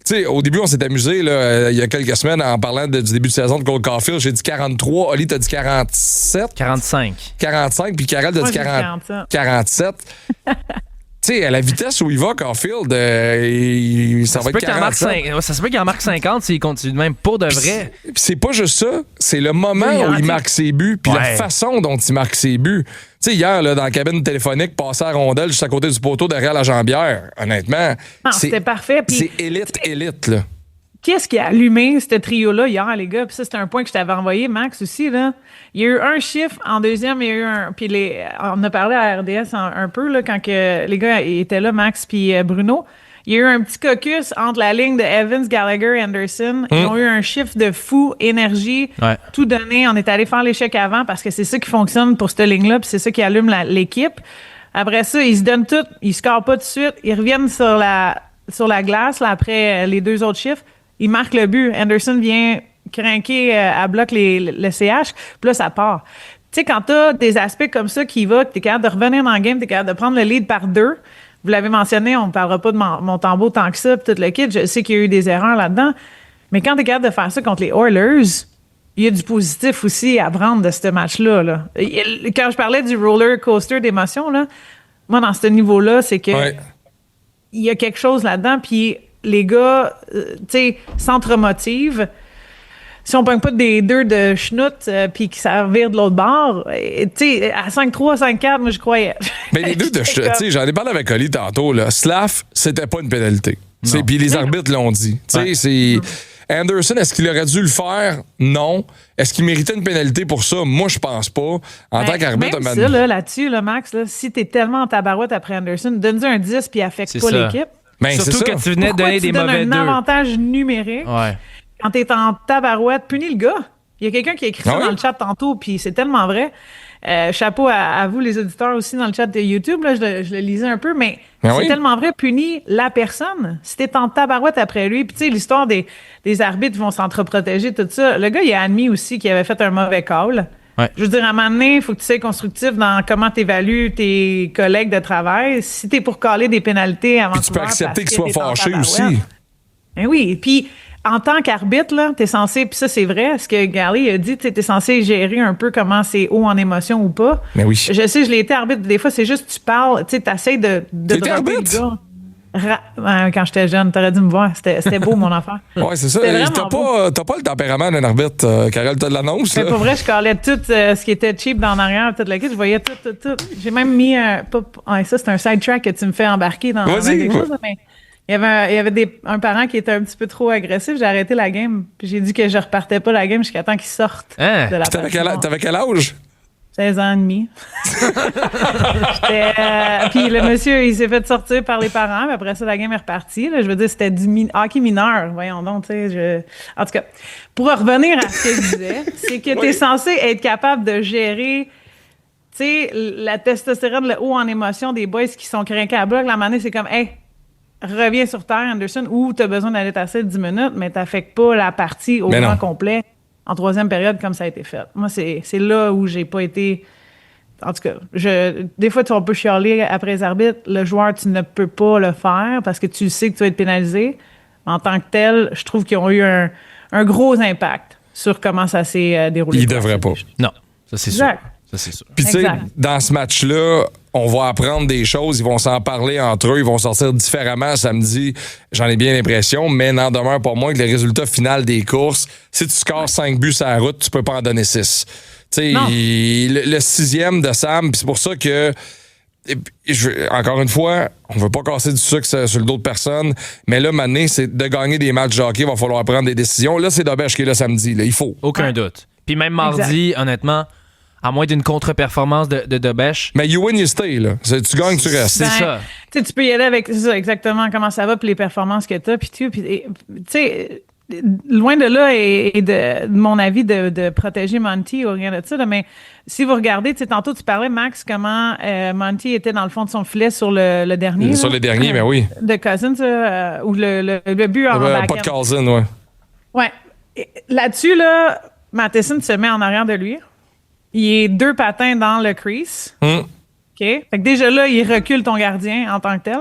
Tu sais, au début, on s'est amusé là, il y a quelques semaines en parlant du début de saison de Cole Caulfield. J'ai dit 43. Oli, t'as dit 47? 45. 45, puis Karel, t'as dit 47. sais, à la vitesse où il va, Caulfield, ça va être 47. Ça se peut qu'il en marque 50 s'il continue de même pour de vrai. Puis c'est pas juste ça, c'est le moment où il marque ses buts, puis la façon dont il marque ses buts. Tu sais, hier, là, dans la cabine téléphonique, passer à la rondelle juste à côté du poteau derrière la jambière, honnêtement, c'était parfait. Puis c'est élite, là. Qu'est-ce qui a allumé ce trio-là hier, les gars? Puis ça, c'était un point que je t'avais envoyé, Max, aussi, là. Il y a eu un chiffre en deuxième, il y a eu un... Puis on a parlé à RDS un peu, là, quand les gars étaient là, Max puis Bruno. Il y a eu un petit caucus entre la ligne de Evans, Gallagher et Anderson. Ils ont eu un chiffre de fou, énergie, tout donné. On est allé faire l'échec avant parce que c'est ça qui fonctionne pour cette ligne-là, puis c'est ça qui allume l'équipe. Après ça, ils se donnent tout, ils scorent pas tout de suite. Ils reviennent sur la glace, là, après les deux autres chiffres. Ils marquent le but. Anderson vient craquer à bloc le CH, puis là, ça part. Tu sais, quand t'as des aspects comme ça qui va, que t'es capable de revenir dans le game, t'es capable de prendre le lead par 2. Vous l'avez mentionné, on ne parlera pas de Montembeault tant que ça, puis tout le kit. Je sais qu'il y a eu des erreurs là-dedans. Mais quand t'es capable de faire ça contre les Oilers, il y a du positif aussi à prendre de ce match-là. Là. Quand je parlais du roller coaster d'émotions, là, moi, dans ce niveau-là, c'est que il y a quelque chose là-dedans, puis les gars, tu sais, s'entremotivent. Si on pogne pas des deux de schnout puis qui servir de l'autre bord, tu sais, à 5-3, 5-4, moi, je croyais. Mais les deux de schnout, tu sais, j'en ai parlé avec Oli tantôt, là. Slav, c'était pas une pénalité. Puis les arbitres l'ont dit. Tu sais, c'est... Anderson, est-ce qu'il aurait dû le faire? Non. Est-ce qu'il méritait une pénalité pour ça? Moi, je pense pas. En tant qu'arbitre... Même ça, là-dessus, Max, là, si t'es tellement en tabarouette après Anderson, donne-lui un 10 puis affecte pas l'équipe. Ben, surtout que tu venais de donner des mauvais deux. Un avantage numérique. Quand t'es en tabarouette, punis le gars. Il y a quelqu'un qui a écrit ça dans le chat tantôt, puis c'est tellement vrai. Chapeau à vous, les auditeurs aussi, dans le chat de YouTube. Là, je le lisais un peu, mais c'est tellement vrai. Punis la personne. Si t'es en tabarouette après lui, puis tu sais, l'histoire des arbitres vont s'entreprotéger, tout ça. Le gars, il a admis aussi qu'il avait fait un mauvais call. Je veux dire, à un moment donné, il faut que tu sois constructif dans comment tu évalues tes collègues de travail. Si tu es pour caler des pénalités avant tu peux accepter qu'il soit fâché aussi. Ben oui, puis en tant qu'arbitre, là, t'es censé, puis ça c'est vrai, ce que Gary a dit, t'es censé gérer un peu comment c'est haut en émotion ou pas. Mais oui. Je sais, je l'ai été arbitre, des fois c'est juste tu parles, tu sais, t'essayes de dropper le gars. Quand j'étais jeune, t'aurais dû me voir. C'était beau, mon affaire. Ouais, c'est ça. T'as pas le tempérament d'un arbitre, Karel, t'as de l'annonce. Mais pour vrai, je calais tout ce qui était cheap dans l'arrière, toute la kit. Je voyais tout. J'ai même mis ça, c'est un sidetrack que tu me fais embarquer dans quelque chose. Mais il y avait un parent qui était un petit peu trop agressif. J'ai arrêté la game. Puis j'ai dit que je repartais pas la game jusqu'à temps qu'il sorte de la patinoire. T'avais quel âge? 16 ans et demi. Puis le monsieur, il s'est fait sortir par les parents, mais après ça, la game est repartie. Là. Je veux dire, c'était du hockey mineur. Voyons donc, tu sais. En tout cas, pour revenir à ce que je disais, c'est que tu es censé être capable de gérer, tu sais, la testostérone, le haut en émotion des boys qui sont craqués à bloc. La manée, c'est comme, hey, reviens sur terre, Anderson, ou tu as besoin d'aller tasser 10 minutes, mais t'affectes pas la partie au grand complet. En troisième période, comme ça a été fait. Moi, c'est là où j'ai pas été... En tout cas, des fois, on peut chialer après les arbitres. Le joueur, tu ne peux pas le faire parce que tu sais que tu vas être pénalisé. En tant que tel, je trouve qu'ils ont eu un gros impact sur comment ça s'est déroulé. Ils devraient pas. Non, ça c'est sûr. Puis tu sais, dans ce match-là, on va apprendre des choses, ils vont s'en parler entre eux, ils vont sortir différemment samedi, j'en ai bien l'impression, mais n'en demeure pas moins que le résultat final des courses, si tu scores 5 buts sur la route, tu peux pas en donner 6. Tu sais, le 6e de Sam, puis c'est pour ça que, encore une fois, on veut pas casser du sucre sur le dos de personne, mais là, maintenant, c'est de gagner des matchs de hockey, il va falloir prendre des décisions. Là, c'est Dobèche qui est là samedi, là, il faut. Aucun doute. Puis même mardi, honnêtement, à moins d'une contre-performance de Dobèche. Mais you win, you stay, là. Tu gagnes, tu restes. C'est ça. Tu peux y aller avec ça, exactement comment ça va, puis les performances que tu as, puis tout. Puis, tu sais, loin de là et de mon avis de protéger Monty ou rien de ça, là, mais si vous regardez, tu sais, tantôt tu parlais, Max, comment Monty était dans le fond de son filet sur le dernier. Sur le dernier, mais oui. De Cousins, ou le but en back-end. Pas de Cousins, ouais. Ouais. Et là-dessus, là, Matheson se met en arrière de lui. Il est 2 patins dans le crease. OK? Fait que déjà là, il recule ton gardien en tant que tel.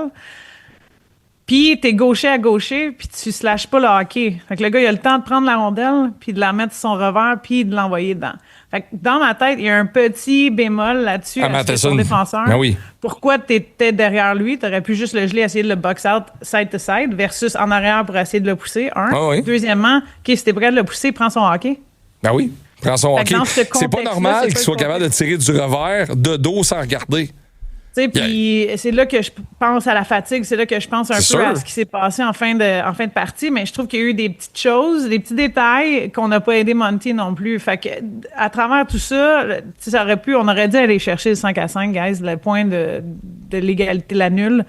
Puis t'es gaucher à gaucher, puis tu slashes pas le hockey. Fait que le gars, il a le temps de prendre la rondelle, puis de la mettre sur son revers, puis de l'envoyer dedans. Fait que dans ma tête, il y a un petit bémol là-dessus à son défenseur. Ben oui. Pourquoi tu étais derrière lui? Tu aurais pu juste le geler, essayer de le box out side to side versus en arrière pour essayer de le pousser. Deuxièmement, si t'es prêt de le pousser, prends son hockey. Ben oui, prends son hockey. C'est pas normal qu'il soit capable de tirer du revers de dos sans regarder. Puis c'est là que je pense à la fatigue, c'est là que je pense un peu à ce qui s'est passé en fin de partie, mais je trouve qu'il y a eu des petites choses, des petits détails qu'on n'a pas aidé Monty non plus. Fait que à travers tout ça, on aurait dû aller chercher le 5-5, guys, le point de l'égalité, la nulle,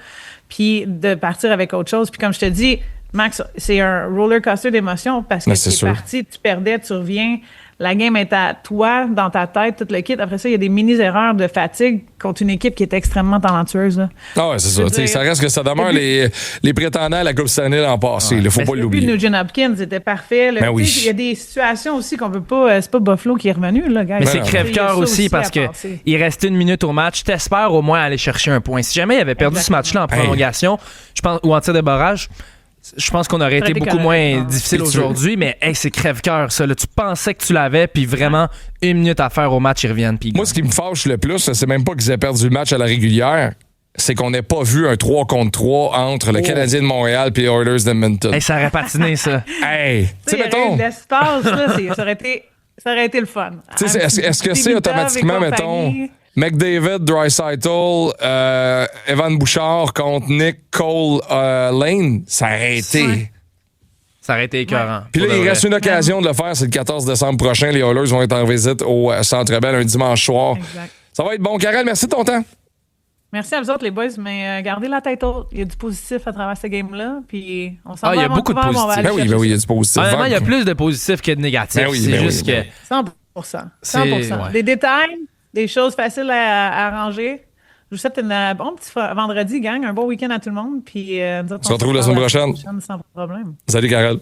puis de partir avec autre chose. Puis comme je te dis, Max, c'est un roller coaster d'émotions parce que tu es parti, tu perdais, tu reviens. La game est à toi, dans ta tête, tout le kit. Après ça, il y a des mini-erreurs de fatigue contre une équipe qui est extrêmement talentueuse. Là. Ah ouais, c'est ça. Ça reste que ça demeure les prétendants à la Coupe Stanley l'an passé. Il ne faut pas l'oublier. Le Nugent Hopkins était parfait. Il y a des situations aussi qu'on peut pas... C'est pas Buffalo qui est revenu, là, gars. Mais c'est crève-cœur aussi parce qu'il reste 1 minute au match. T'espères au moins aller chercher un point. Si jamais il avait perdu ce match-là en prolongation, je pense, ou en tir de barrage... Je pense qu'on aurait été beaucoup moins difficile aujourd'hui, mais c'est crève-cœur, ça. Là, tu pensais que tu l'avais, puis vraiment, 1 minute à faire au match, ils reviennent. Moi, ce qui me fâche le plus, c'est même pas qu'ils aient perdu le match à la régulière, c'est qu'on n'ait pas vu un 3 contre 3 entre le Canadien de Montréal et les Oilers d'Edmonton. Ça aurait patiné, ça. Tu sais, mettons... L'espace, là, ça aurait été le fun. Est-ce que c'est automatiquement, mettons... McDavid, Draisaitl, Evan Bouchard contre Nick Cole Lane, ça aurait été... Ça aurait été écœurant. Puis là, il reste une occasion de le faire, c'est le 14 décembre prochain. Les Oilers vont être en visite au Centre Bell un dimanche soir. Exact. Ça va être bon. Karel, merci de ton temps. Merci à vous autres, les boys, mais gardez la tête haute. Il y a du positif à travers ce game-là, puis on s'en va. Il y a beaucoup de positif. Ben oui, il y a du positif. Honnêtement, il y a plus de positif que de négatif. C'est juste que... 100%. Des détails... Des choses faciles à arranger. Je vous souhaite un bon petit vendredi, gang. Un bon week-end à tout le monde. Puis, on se retrouve la semaine prochaine. Sans problème. Salut, Karel.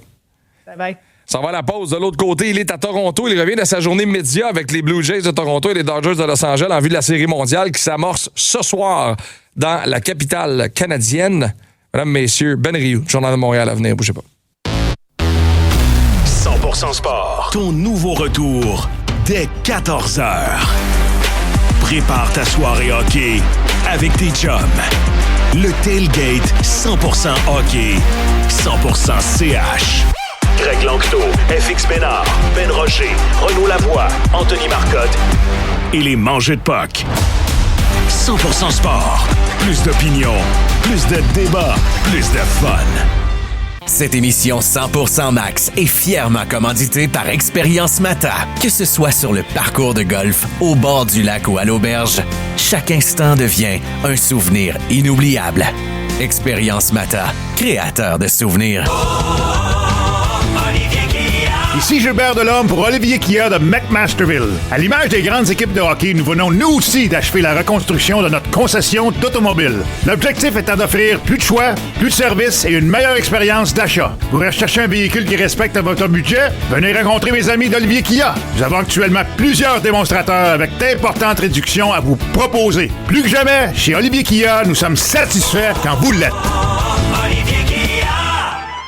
Bye. Ça va à la pause. De l'autre côté, il est à Toronto. Il revient de sa journée média avec les Blue Jays de Toronto et les Dodgers de Los Angeles en vue de la Série mondiale qui s'amorce ce soir dans la capitale canadienne. Mesdames, messieurs, Ben Rioux, Journal de Montréal à venir. Bougez pas. 100% sport. Ton nouveau retour dès 14h. Prépare ta soirée hockey avec tes chums. Le tailgate 100% hockey, 100% CH. Greg Lanctot, FX Bénard, Ben Rocher, Renaud Lavoie, Anthony Marcotte et les mangeux de puck. 100% sport. Plus d'opinion, plus de débats, plus de fun. Cette émission 100% Max est fièrement commanditée par Expérience Mata. Que ce soit sur le parcours de golf, au bord du lac ou à l'auberge, chaque instant devient un souvenir inoubliable. Expérience Mata, créateur de souvenirs. Ici Gilbert Delhomme pour Olivier Kia de McMasterville. À l'image des grandes équipes de hockey, nous venons nous aussi d'achever la reconstruction de notre concession d'automobile. L'objectif étant d'offrir plus de choix, plus de services et une meilleure expérience d'achat. Vous recherchez un véhicule qui respecte votre budget? Venez rencontrer mes amis d'Olivier Kia. Nous avons actuellement plusieurs démonstrateurs avec d'importantes réductions à vous proposer. Plus que jamais, chez Olivier Kia, nous sommes satisfaits quand vous l'êtes.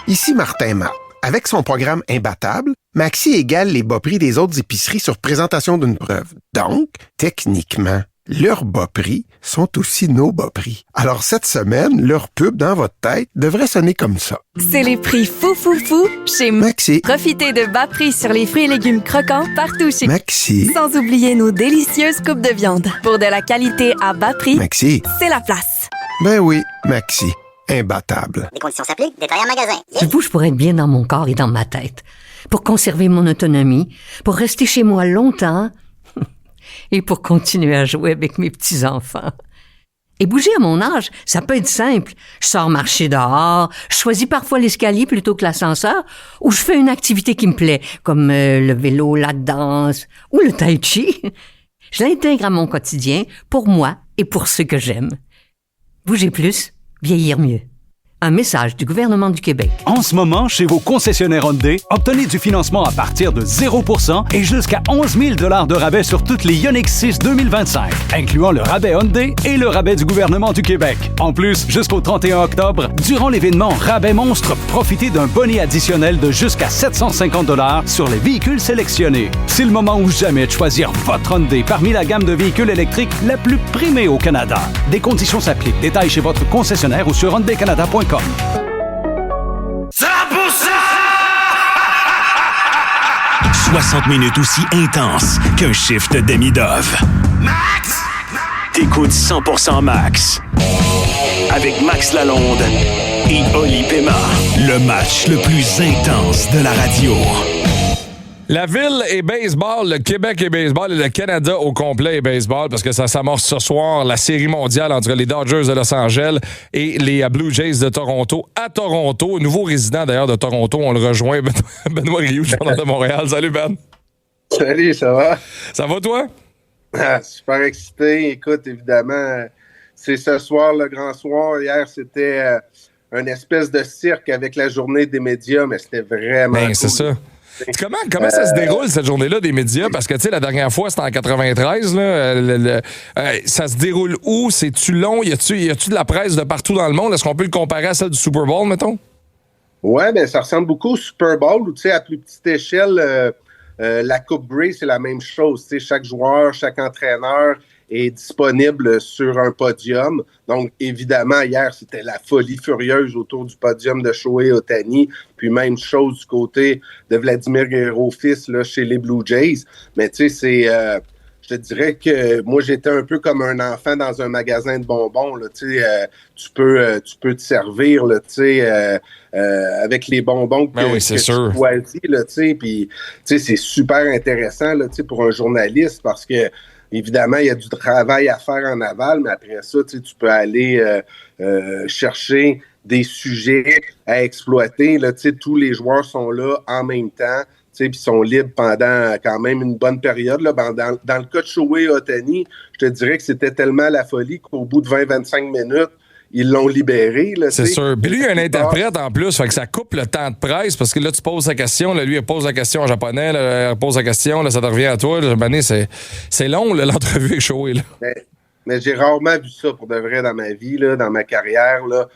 Ici Martin Matt. Avec son programme Imbattable, Maxi égale les bas prix des autres épiceries sur présentation d'une preuve. Donc, techniquement, leurs bas prix sont aussi nos bas prix. Alors cette semaine, leur pub dans votre tête devrait sonner comme ça. C'est les prix fou chez Maxi. Profitez de bas prix sur les fruits et légumes croquants partout chez Maxi. Sans oublier nos délicieuses coupes de viande. Pour de la qualité à bas prix, Maxi. C'est la place. Ben oui, Maxi. Imbattable. Les conditions s'appliquent, détail en magasin. Je bouge pour être bien dans mon corps et dans ma tête, pour conserver mon autonomie, pour rester chez moi longtemps et pour continuer à jouer avec mes petits-enfants. Et bouger à mon âge, ça peut être simple. Je sors marcher dehors, je choisis parfois l'escalier plutôt que l'ascenseur, ou je fais une activité qui me plaît, comme le vélo, la danse ou le tai chi. Je l'intègre à mon quotidien pour moi et pour ceux que j'aime. Bouger plus, vieillir mieux. Un message du gouvernement du Québec. En ce moment, chez vos concessionnaires Hyundai, obtenez du financement à partir de 0% et jusqu'à 11 000 $ de rabais sur toutes les Ioniq 6 2025, incluant le rabais Hyundai et le rabais du gouvernement du Québec. En plus, jusqu'au 31 octobre, durant l'événement Rabais Monstre, profitez d'un bonnet additionnel de jusqu'à 750 $ sur les véhicules sélectionnés. C'est le moment ou jamais de choisir votre Hyundai parmi la gamme de véhicules électriques la plus primée au Canada. Des conditions s'appliquent. Détails chez votre concessionnaire ou sur hyundaicanada.com. 100%! « 60 minutes aussi intenses qu'un shift demi-dove. Max! T'écoutes 100% Max. Avec Max Lalonde et Oli Pema. Le match le plus intense de la radio. La ville est baseball, le Québec est baseball et le Canada au complet est baseball parce que ça s'amorce ce soir, la série mondiale entre les Dodgers de Los Angeles et les Blue Jays de Toronto à Toronto. Nouveau résident d'ailleurs de Toronto, on le rejoint, Benoît Rioux, journal de Montréal. Salut Ben. Salut, ça va? Ça va toi? Ah, super excité. Écoute, évidemment, c'est ce soir, le grand soir. Hier, c'était une espèce de cirque avec la journée des médias, mais c'était vraiment cool. C'est ça. Comment ça se déroule, cette journée-là, des médias? Parce que, tu sais, la dernière fois, c'était en 93. Là, ça se déroule où? C'est-tu long? Y a-tu de la presse de partout dans le monde? Est-ce qu'on peut le comparer à celle du Super Bowl, mettons? Ouais, ben ça ressemble beaucoup au Super Bowl, où, tu sais, à plus petite échelle, la Coupe Grey, c'est la même chose. Tu sais, chaque joueur, chaque entraîneur est disponible sur un podium. Donc, évidemment, hier, c'était la folie furieuse autour du podium de Shohei Ohtani, puis même chose du côté de Vladimir Guerrero-Fils là, chez les Blue Jays. Mais tu sais, c'est... je te dirais que moi, j'étais un peu comme un enfant dans un magasin de bonbons. Là, tu peux te servir là, avec les bonbons que tu choisis. Puis c'est super intéressant là, pour un journaliste parce que évidemment, il y a du travail à faire en aval, mais après ça, tu peux aller chercher des sujets à exploiter. Là, tous les joueurs sont là en même temps, puis sont libres pendant quand même une bonne période. Là. Dans le cas de Shohei Ohtani, je te dirais que c'était tellement la folie qu'au bout de 20-25 minutes, ils l'ont libéré. Là, c'est sûr. Puis lui, il y a un interprète en plus, fait que ça coupe le temps de presse parce que là, tu poses la question, là, lui, il pose la question en japonais, là, il pose la question, là, ça te revient à toi. Là, c'est long, là, l'entrevue avec Shohei. Mais j'ai rarement vu ça pour de vrai dans ma vie, là, dans ma carrière. Là.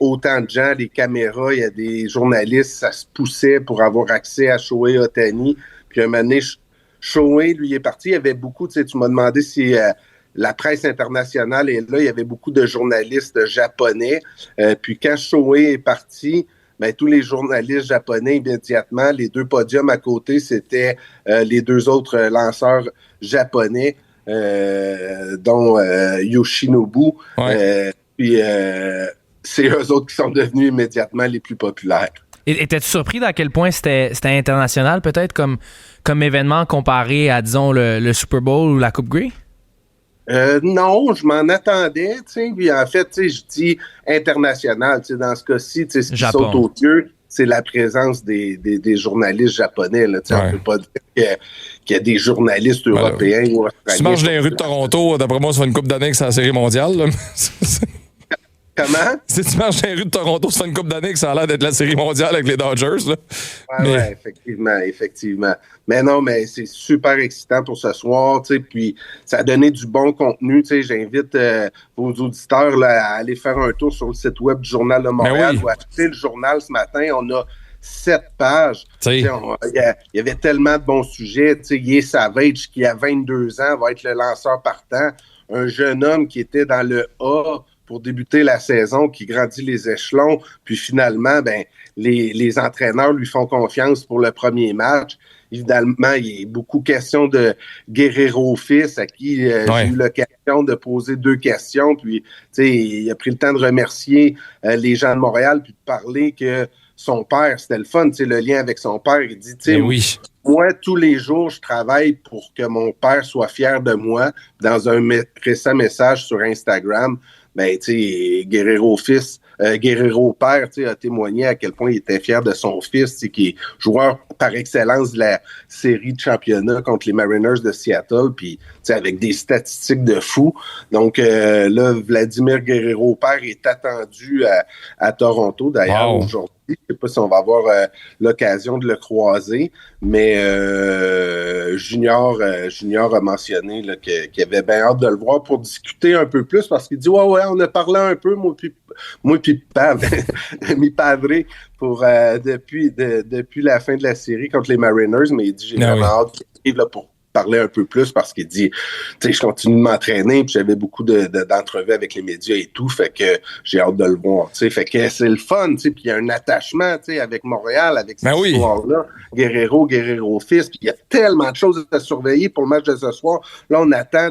Autant de gens, des caméras, il y a des journalistes, ça se poussait pour avoir accès à Shohei Ohtani. Puis un moment donné, Shohei, lui, est parti. Il y avait beaucoup, tu m'as demandé si... la presse internationale est là, il y avait beaucoup de journalistes japonais. Puis quand Shohei est parti, ben, tous les journalistes japonais, immédiatement, les deux podiums à côté, c'était les deux autres lanceurs japonais, dont Yoshinobu. Ouais. Puis c'est eux autres qui sont devenus immédiatement les plus populaires. Et étais-tu surpris d'à quel point c'était international, peut-être, comme événement comparé à, disons, le Super Bowl ou la Coupe Grey? Non, je m'en attendais, tu sais. Puis en fait, tu sais, je dis international, tu sais, dans ce cas-ci, tu sais, ce qui saute aux yeux, c'est la présence des journalistes japonais, là, tu sais. Ouais. On peut pas dire qu'il y a des journalistes européens ou australiens. Tu marches dans les rues de Toronto, d'après moi, ça fait une couple d'années que c'est la série mondiale, là. Comment? Si tu marches dans les rues de Toronto, ça fait une couple d'années que ça a l'air d'être la série mondiale avec les Dodgers, là. Ouais, effectivement. Mais non, mais c'est super excitant pour ce soir, tu sais, puis ça a donné du bon contenu, tu sais, j'invite vos auditeurs là, à aller faire un tour sur le site web du Journal de Montréal ou acheter le journal ce matin, on a 7 pages. Il y avait tellement de bons sujets, tu sais, Guy Savage, qui a 22 ans, va être le lanceur partant, un jeune homme qui était dans le A pour débuter la saison, qui grandit les échelons, puis finalement, ben les entraîneurs lui font confiance pour le premier match. Évidemment, il y a beaucoup question de Guerrero-Fils, à qui j'ai eu l'occasion de poser 2 questions, puis il a pris le temps de remercier les gens de Montréal, puis de parler que son père, c'était le fun, le lien avec son père, il dit, moi, tous les jours, je travaille pour que mon père soit fier de moi. Dans un récent message sur Instagram, ben, tu sais, Guerrero-Fils Guerrero père a témoigné à quel point il était fier de son fils, qui est joueur par excellence de la série de championnat contre les Mariners de Seattle, puis avec des statistiques de fou. Donc là, Vladimir Guerrero père est attendu à Toronto, d'ailleurs, aujourd'hui. Je ne sais pas si on va avoir l'occasion de le croiser, mais Junior a mentionné là, qu'il avait bien hâte de le voir pour discuter un peu plus, parce qu'il dit ouais, on a parlé un peu, moi puis mi padre pour depuis la fin de la série contre les Mariners, mais il dit j'ai vraiment hâte qu'il arrive là pour parler un peu plus, parce qu'il dit, je continue de m'entraîner, puis j'avais beaucoup d'entrevues avec les médias et tout, fait que j'ai hâte de le voir, fait que c'est le fun, puis il y a un attachement, avec Montréal, avec cette histoire-là, Guerrero fils, puis il y a tellement de choses à surveiller pour le match de ce soir. Là, on attend,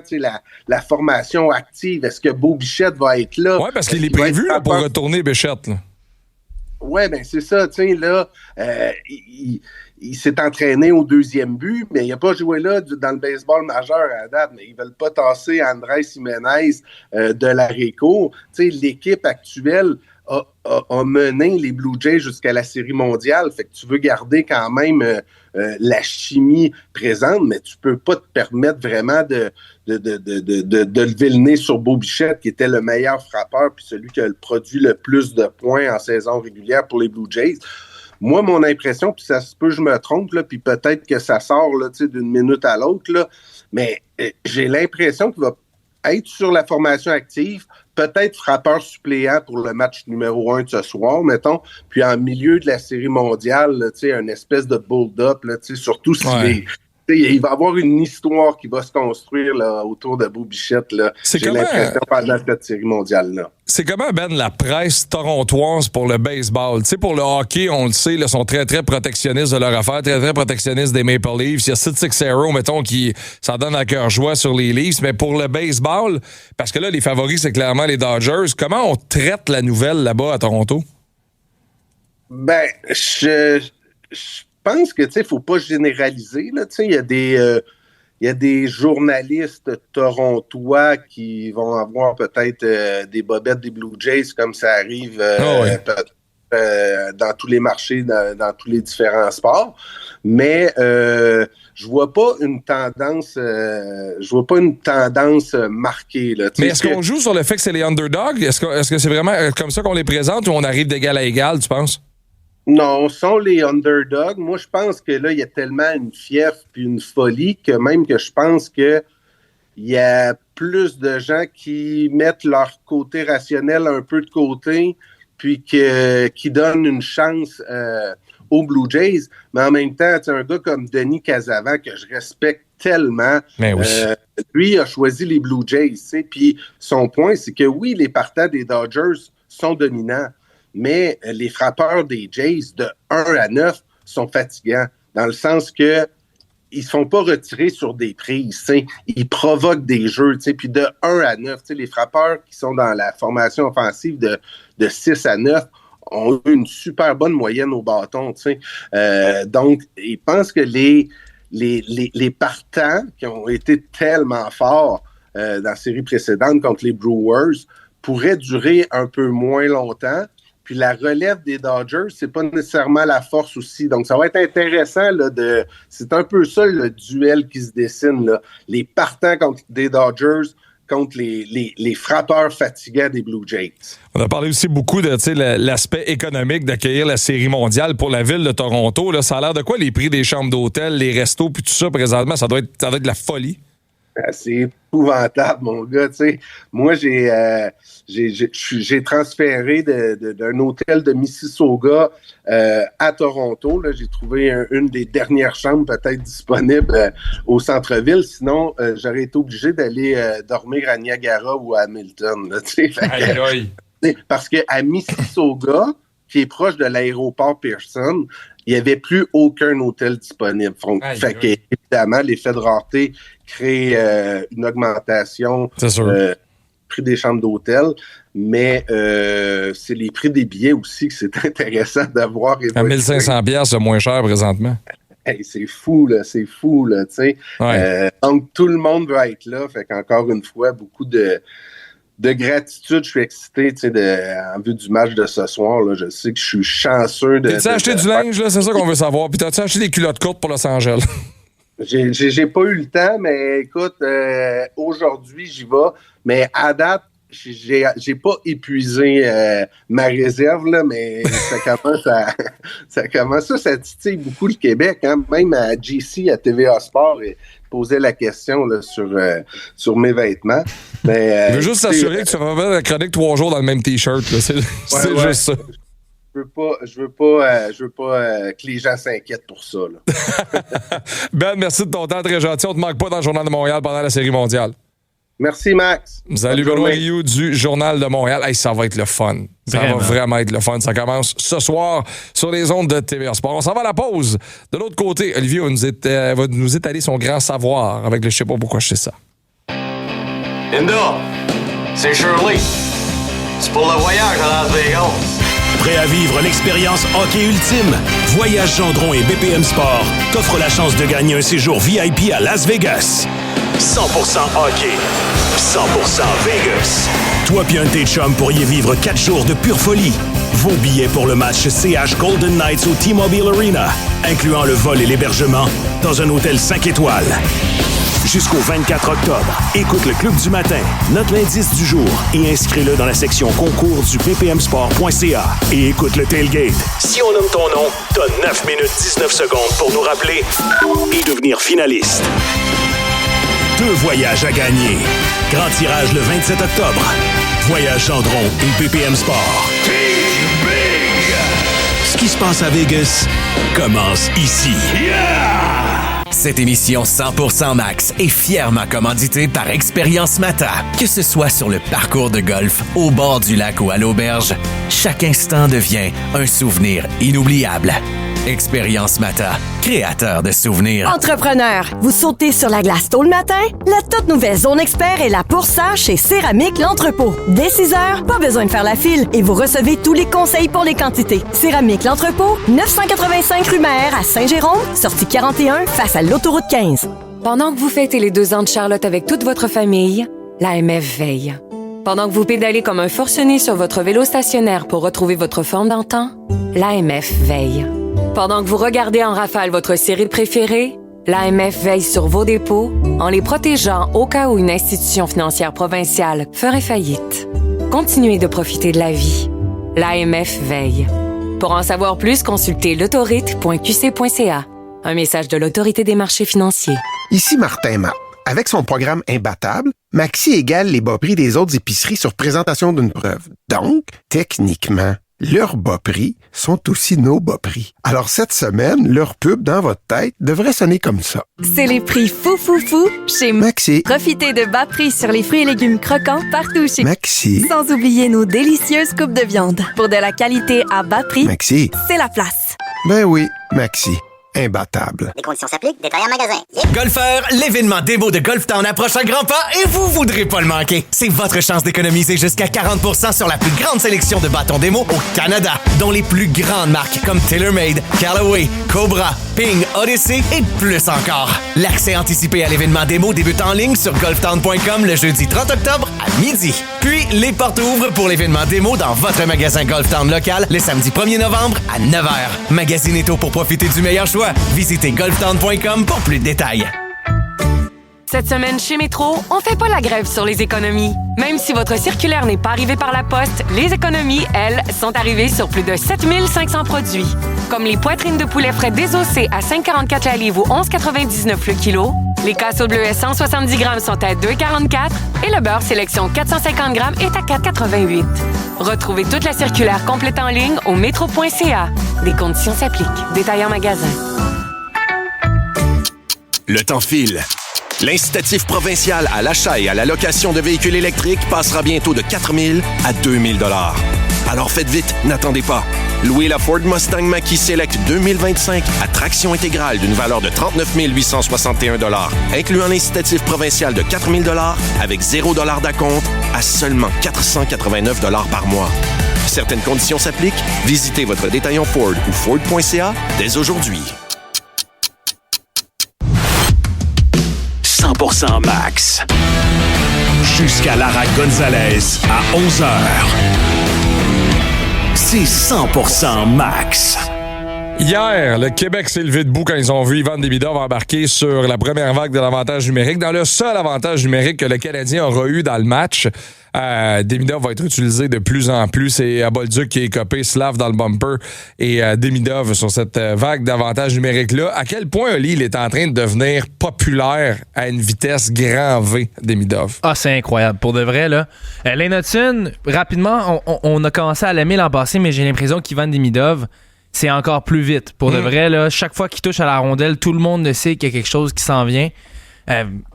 la formation active. Est-ce que Beau Bichette va être là? Oui, parce qu'il est prévu là, pour retourner Bichette. Oui, ben c'est ça, là, il s'est entraîné au deuxième but, mais il n'a pas joué là dans le baseball majeur à date, mais ils ne veulent pas tasser Andrés Jiménez de l'Areco. L'équipe actuelle a mené les Blue Jays jusqu'à la Série mondiale, fait que tu veux garder quand même la chimie présente, mais tu peux pas te permettre vraiment de lever le nez sur Beau Bichette, qui était le meilleur frappeur puis celui qui a produit le plus de points en saison régulière pour les Blue Jays. Moi, mon impression, puis ça se peut, je me trompe, là, puis peut-être que ça sort là, d'une minute à l'autre, là, mais j'ai l'impression qu'il va être sur la formation active, peut-être frappeur suppléant pour le match numéro 1 de ce soir, mettons, puis en milieu de la série mondiale, là, une espèce de build-up, là, surtout si il va y avoir une histoire qui va se construire là, autour de Beau Bichette. Là. J'ai l'impression pendant cette série mondiale-là. C'est comment, Ben, la presse torontoise pour le baseball? Tu sais, pour le hockey, on le sait, ils sont très, très protectionnistes de leur affaire, très, très protectionnistes des Maple Leafs. Il y a Sid Seixeiro, mettons, qui s'en donne à cœur joie sur les Leafs. Mais pour le baseball, parce que là, les favoris, c'est clairement les Dodgers. Comment on traite la nouvelle là-bas à Toronto? Ben, je pense que, faut pas généraliser, là, il y a des journalistes torontois qui vont avoir peut-être des bobettes des Blue Jays, comme ça arrive dans tous les marchés, dans tous les différents sports. Mais je vois pas une tendance marquée. Là. Mais est-ce qu'on joue sur le fait que c'est les underdogs? Est-ce que c'est vraiment comme ça qu'on les présente ou on arrive d'égal à égal, tu penses? Non, sont les underdogs. Moi, je pense que là, il y a tellement une fièvre puis une folie que même que je pense que il y a plus de gens qui mettent leur côté rationnel un peu de côté puis qui donnent une chance aux Blue Jays. Mais en même temps, un gars comme Denis Casavant, que je respecte tellement, lui a choisi les Blue Jays. Puis son point, c'est que oui, les partants des Dodgers sont dominants, mais les frappeurs des Jays de 1 à 9 sont fatigants, dans le sens que ils se font pas retirer sur des prises, t'sais. Ils provoquent des jeux, puis de 1 à 9, les frappeurs qui sont dans la formation offensive de 6 à 9 ont eu une super bonne moyenne au bâton, donc ils pensent que les partants qui ont été tellement forts dans la série précédente contre les Brewers pourraient durer un peu moins longtemps. Puis la relève des Dodgers, c'est pas nécessairement la force aussi. Donc, ça va être intéressant. C'est un peu ça le duel qui se dessine. Là. Les partants contre des Dodgers contre les frappeurs fatigants des Blue Jays. On a parlé aussi beaucoup de l'aspect économique d'accueillir la Série mondiale pour la ville de Toronto. Là, ça a l'air de quoi les prix des chambres d'hôtel, les restos, puis tout ça présentement? Ça doit être de la folie. C'est épouvantable, mon gars. T'sais. Moi, j'ai transféré d'un hôtel de Mississauga à Toronto. Là, j'ai trouvé une des dernières chambres peut-être disponibles au centre-ville. Sinon, j'aurais été obligé d'aller dormir à Niagara ou à Hamilton. Là, parce qu'à Mississauga, qui est proche de l'aéroport Pearson, il n'y avait plus aucun hôtel disponible. Fait que, évidemment, l'effet de rareté crée une augmentation prix des chambres d'hôtel, mais c'est les prix des billets aussi que c'est intéressant d'avoir. À 1500 $, c'est moins cher présentement. Hey, c'est fou, là, tu sais. Donc, tout le monde veut être là. Fait qu'encore une fois, beaucoup de de gratitude, je suis excité, tu sais, en vue du match de ce soir. Là, je sais que je suis chanceux de. T'as-tu acheté du linge, là? C'est ça qu'on veut savoir. Puis t'as-tu acheté des culottes courtes pour Los Angeles? J'ai pas eu le temps, mais écoute, aujourd'hui, j'y vais. Mais à date, j'ai pas épuisé ma réserve, là, mais ça commence ça titille beaucoup le Québec. Hein? Même à JC, à TVA Sport, il posait la question là, sur mes vêtements. Mais, je veux juste s'assurer que tu vas faire la chronique 3 jours dans le même T-shirt. Là. C'est juste ça. Je veux pas que les gens s'inquiètent pour ça. Là. Ben, merci de ton temps, très gentil. On te manque pas dans le Journal de Montréal pendant la Série mondiale. Merci, Max. Salut, Benoît Rioux du Journal de Montréal. Hey, ça va être le fun. Ça va vraiment être le fun. Ça commence ce soir sur les ondes de TVA Sport. On s'en va à la pause. De l'autre côté, Olivier va nous étaler son grand savoir avec le « je sais pas pourquoi je sais ça ». Linda, c'est Shirley. C'est pour le voyage à Las Vegas. Prêt à vivre l'expérience hockey ultime? Voyage Gendron et BPM Sport t'offrent la chance de gagner un séjour VIP à Las Vegas. 100% hockey, 100% Vegas. Toi pis un de tes chums pourriez vivre 4 jours de pure folie. Vos billets pour le match CH Golden Knights au T-Mobile Arena, incluant le vol et l'hébergement dans un hôtel 5 étoiles. Jusqu'au 24 octobre, écoute le Club du matin, note l'indice du jour et inscris-le dans la section concours du ppmsport.ca et écoute le tailgate. Si on nomme ton nom, t'as 9 minutes 19 secondes pour nous rappeler et devenir finaliste. 2 voyages à gagner. Grand tirage le 27 octobre. Voyage Gendron et BPM Sport. Team Big! Ce qui se passe à Vegas commence ici. Yeah! Cette émission 100% Max est fièrement commanditée par Expérience Mata. Que ce soit sur le parcours de golf, au bord du lac ou à l'auberge, chaque instant devient un souvenir inoubliable. Expérience Mata, créateur de souvenirs. Entrepreneur, vous sautez sur la glace tôt le matin? La toute nouvelle Zone Expert est là pour ça chez Céramique L'Entrepôt. Dès 6 heures, pas besoin de faire la file et vous recevez tous les conseils pour les quantités. Céramique L'Entrepôt, 985 rue Maher à Saint-Jérôme, sortie 41 face à l'autoroute 15. Pendant que vous fêtez les 2 ans de Charlotte avec toute votre famille, l'AMF veille. Pendant que vous pédalez comme un forcené sur votre vélo stationnaire pour retrouver votre forme d'antan, l'AMF veille. Pendant que vous regardez en rafale votre série préférée, l'AMF veille sur vos dépôts en les protégeant au cas où une institution financière provinciale ferait faillite. Continuez de profiter de la vie. L'AMF veille. Pour en savoir plus, consultez l'autorite.qc.ca. Un message de l'Autorité des marchés financiers. Ici Martin Matt. Avec son programme Imbattable, Maxi égale les bas prix des autres épiceries sur présentation d'une preuve. Donc, techniquement, leurs bas prix sont aussi nos bas prix. Alors cette semaine, leur pub dans votre tête devrait sonner comme ça. C'est les prix fou chez Maxi. Profitez de bas prix sur les fruits et légumes croquants partout chez Maxi. Sans oublier nos délicieuses coupes de viande. Pour de la qualité à bas prix, Maxi. C'est la place. Ben oui, Maxi. Imbattable. Les conditions s'appliquent, détail en magasin. Golfeurs, l'événement démo de Golf Town approche à grands pas et vous voudrez pas le manquer. C'est votre chance d'économiser jusqu'à 40% sur la plus grande sélection de bâtons démo au Canada, dont les plus grandes marques comme TaylorMade, Callaway, Cobra, Ping, Odyssey et plus encore. L'accès anticipé à l'événement démo débute en ligne sur golftown.com le jeudi 30 octobre à midi. Puis, les portes ouvrent pour l'événement démo dans votre magasin Golf Town local le samedi 1er novembre à 9h. Magasinez tôt pour profiter du meilleur choix. Visitez golftown.com pour plus de détails. Cette semaine, chez Métro, on fait pas la grève sur les économies. Même si votre circulaire n'est pas arrivé par la poste, les économies, elles, sont arrivées sur plus de 7500 produits. Comme les poitrines de poulet frais désossées à 5,44 la livre ou 11,99 le kilo, les casseaux bleuets 170 grammes sont à 2,44 et le beurre sélection 450 grammes est à 4,88. Retrouvez toute la circulaire complète en ligne au métro.ca. Des conditions s'appliquent. Détail en magasin. Le temps file. L'incitatif provincial à l'achat et à la location de véhicules électriques passera bientôt de 4 000 à 2 000 $. Alors faites vite, n'attendez pas. Louez la Ford Mustang Mach-E Select 2025 à traction intégrale d'une valeur de 39 861 $, incluant l'incitatif provincial de 4 000 $ avec 0 $ d'acompte à seulement 489 $ par mois. Certaines conditions s'appliquent. Visitez votre détaillant Ford ou Ford.ca dès aujourd'hui. 100% Max. jusqu'à Lara Gonzalez à 11h. C'est 100% Max. Hier, le Québec s'est levé debout quand ils ont vu Ivan Demidov embarquer sur la première vague de l'avantage numérique. Dans le seul avantage numérique que le Canadien aura eu dans le match, Demidov va être utilisé de plus en plus. C'est Bolduc qui est copé, Slav dans le bumper et Demidov sur cette vague d'avantage numérique-là. À quel point, Oli, il est en train de devenir populaire à une vitesse grand V, Demidov? Ah, c'est incroyable. Pour de vrai, là. Lane Hutson, rapidement, on a commencé à l'aimer l'an passé, mais j'ai l'impression qu'Ivan Demidov, c'est encore plus vite. Pour de vrai, là, chaque fois qu'il touche à la rondelle, tout le monde sait qu'il y a quelque chose qui s'en vient.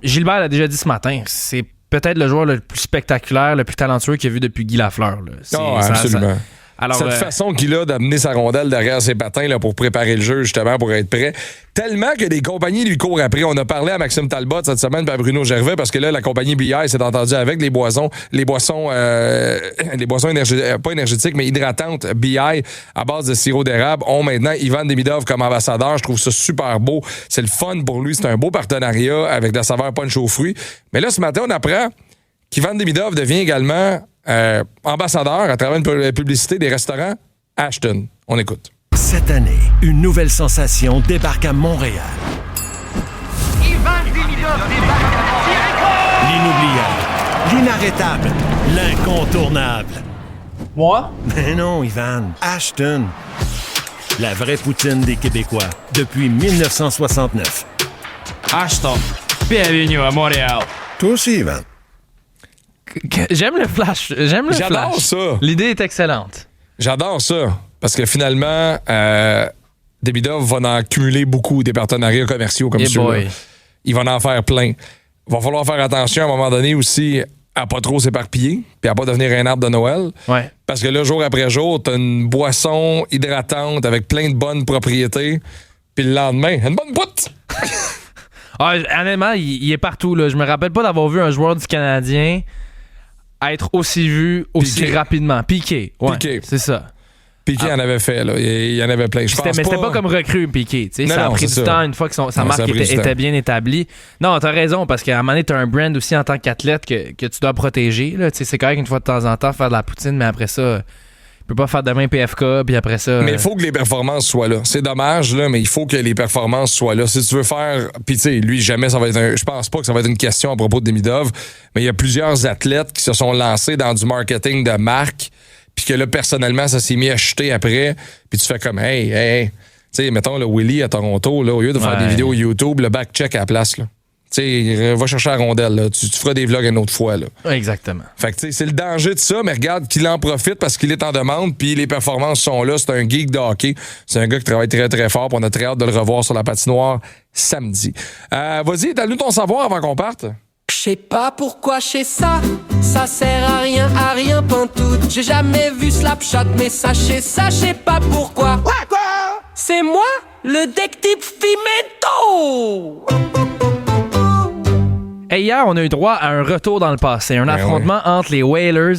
Gilbert l'a déjà dit ce matin, c'est peut-être le joueur le plus spectaculaire, le plus talentueux qu'il a vu depuis Guy Lafleur. Là. Absolument. Alors, cette façon qu'il a d'amener sa rondelle derrière ses patins là, pour préparer le jeu, justement, pour être prêt. Tellement que des compagnies lui courent après. On a parlé à Maxime Talbot cette semaine et à Bruno Gervais parce que là, la compagnie BI s'est entendue avec les boissons pas énergétiques, mais hydratantes BI à base de sirop d'érable ont maintenant Ivan Demidov comme ambassadeur. Je trouve ça super beau. C'est le fun pour lui. C'est un beau partenariat avec de la saveur punch aux fruits. Mais là, ce matin, on apprend qu'Ivan Demidov devient également ambassadeur à travers une publicité des restaurants Ashton. On écoute. Cette année, une nouvelle sensation débarque à Montréal. Ivan Demidov débarque à L'inoubliable, l'inarrêtable, l'incontournable. Moi? Mais non, Ivan. Ashton. La vraie poutine des Québécois depuis 1969. Ashton. Bienvenue à Montréal. Toi aussi, Ivan. J'aime le flash. J'adore ça. L'idée est excellente. J'adore ça. Parce que finalement, Demidov va en cumuler beaucoup des partenariats commerciaux comme celui-là. Il va en faire plein. Il va falloir faire attention à un moment donné aussi à pas trop s'éparpiller puis à pas devenir un arbre de Noël. Ouais. Parce que là, jour après jour, t'as une boisson hydratante avec plein de bonnes propriétés. Puis le lendemain, une bonne boute! Honnêtement, il est partout. Là. Je me rappelle pas d'avoir vu un joueur du Canadien être aussi vu aussi rapidement. Piqué. Ouais, Piqué. C'est ça. Piqué en avait fait, là. Il y en avait plein. Mais c'était pas comme recrue, Piqué. Ça a pris du temps une fois que sa marque était bien établie. Non, t'as raison, parce qu'à un moment donné, t'as un brand aussi en tant qu'athlète que tu dois protéger. Là. C'est correct une fois de temps en temps faire de la poutine, mais après ça, tu peux pas faire demain PFK, puis après ça... Mais il faut que les performances soient là. C'est dommage, là, mais il faut que les performances soient là. Si tu veux faire... Puis tu sais, lui, jamais ça va être je pense pas que ça va être une question à propos de Demidov, mais il y a plusieurs athlètes qui se sont lancés dans du marketing de marque, puis que là, personnellement, ça s'est mis à chuter après, puis tu fais comme, hey. Tu sais, mettons, le Willy à Toronto, là, au lieu de faire des vidéos YouTube, le back-check à la place, là. Tu sais, va chercher la rondelle, là. Tu feras des vlogs une autre fois, là. Exactement. Fait que, tu sais, c'est le danger de ça, mais regarde qu'il en profite parce qu'il est en demande, puis les performances sont là. C'est un geek de hockey. C'est un gars qui travaille très, très fort, puis on a très hâte de le revoir sur la patinoire samedi. Vas-y, donne-nous ton savoir avant qu'on parte. Je sais pas pourquoi je sais ça, ça sert à rien pantoute. J'ai jamais vu Slapshot, mais sachez ça, je sais pas pourquoi. Quoi? C'est moi, le détective Fimetto! Et hier, on a eu droit à un retour dans le passé, un affrontement entre les Whalers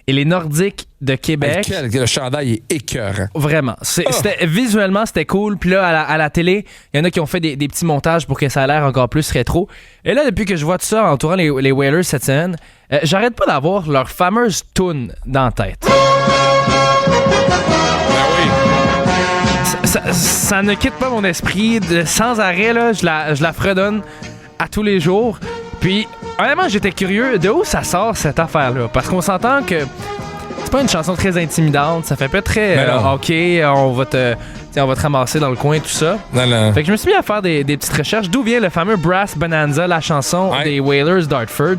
et les Nordiques de Québec. Le chandail est écœurant. Vraiment. Visuellement, c'était cool. Puis là, à la télé, il y en a qui ont fait des petits montages pour que ça a l'air encore plus rétro. Et là, depuis que je vois tout ça entourant les Whalers cette semaine, j'arrête pas d'avoir leur fameuse toune dans la tête. Ça ne quitte pas mon esprit. Sans arrêt, là, je la fredonne à tous les jours. Puis, honnêtement, j'étais curieux de où ça sort cette affaire-là. Parce qu'on s'entend que c'est pas une chanson très intimidante. Ça fait pas très OK, on va te ramasser dans le coin, tout ça. Non. Fait que je me suis mis à faire des petites recherches. D'où vient le fameux Brass Bonanza, la chanson des Whalers d'Hartford?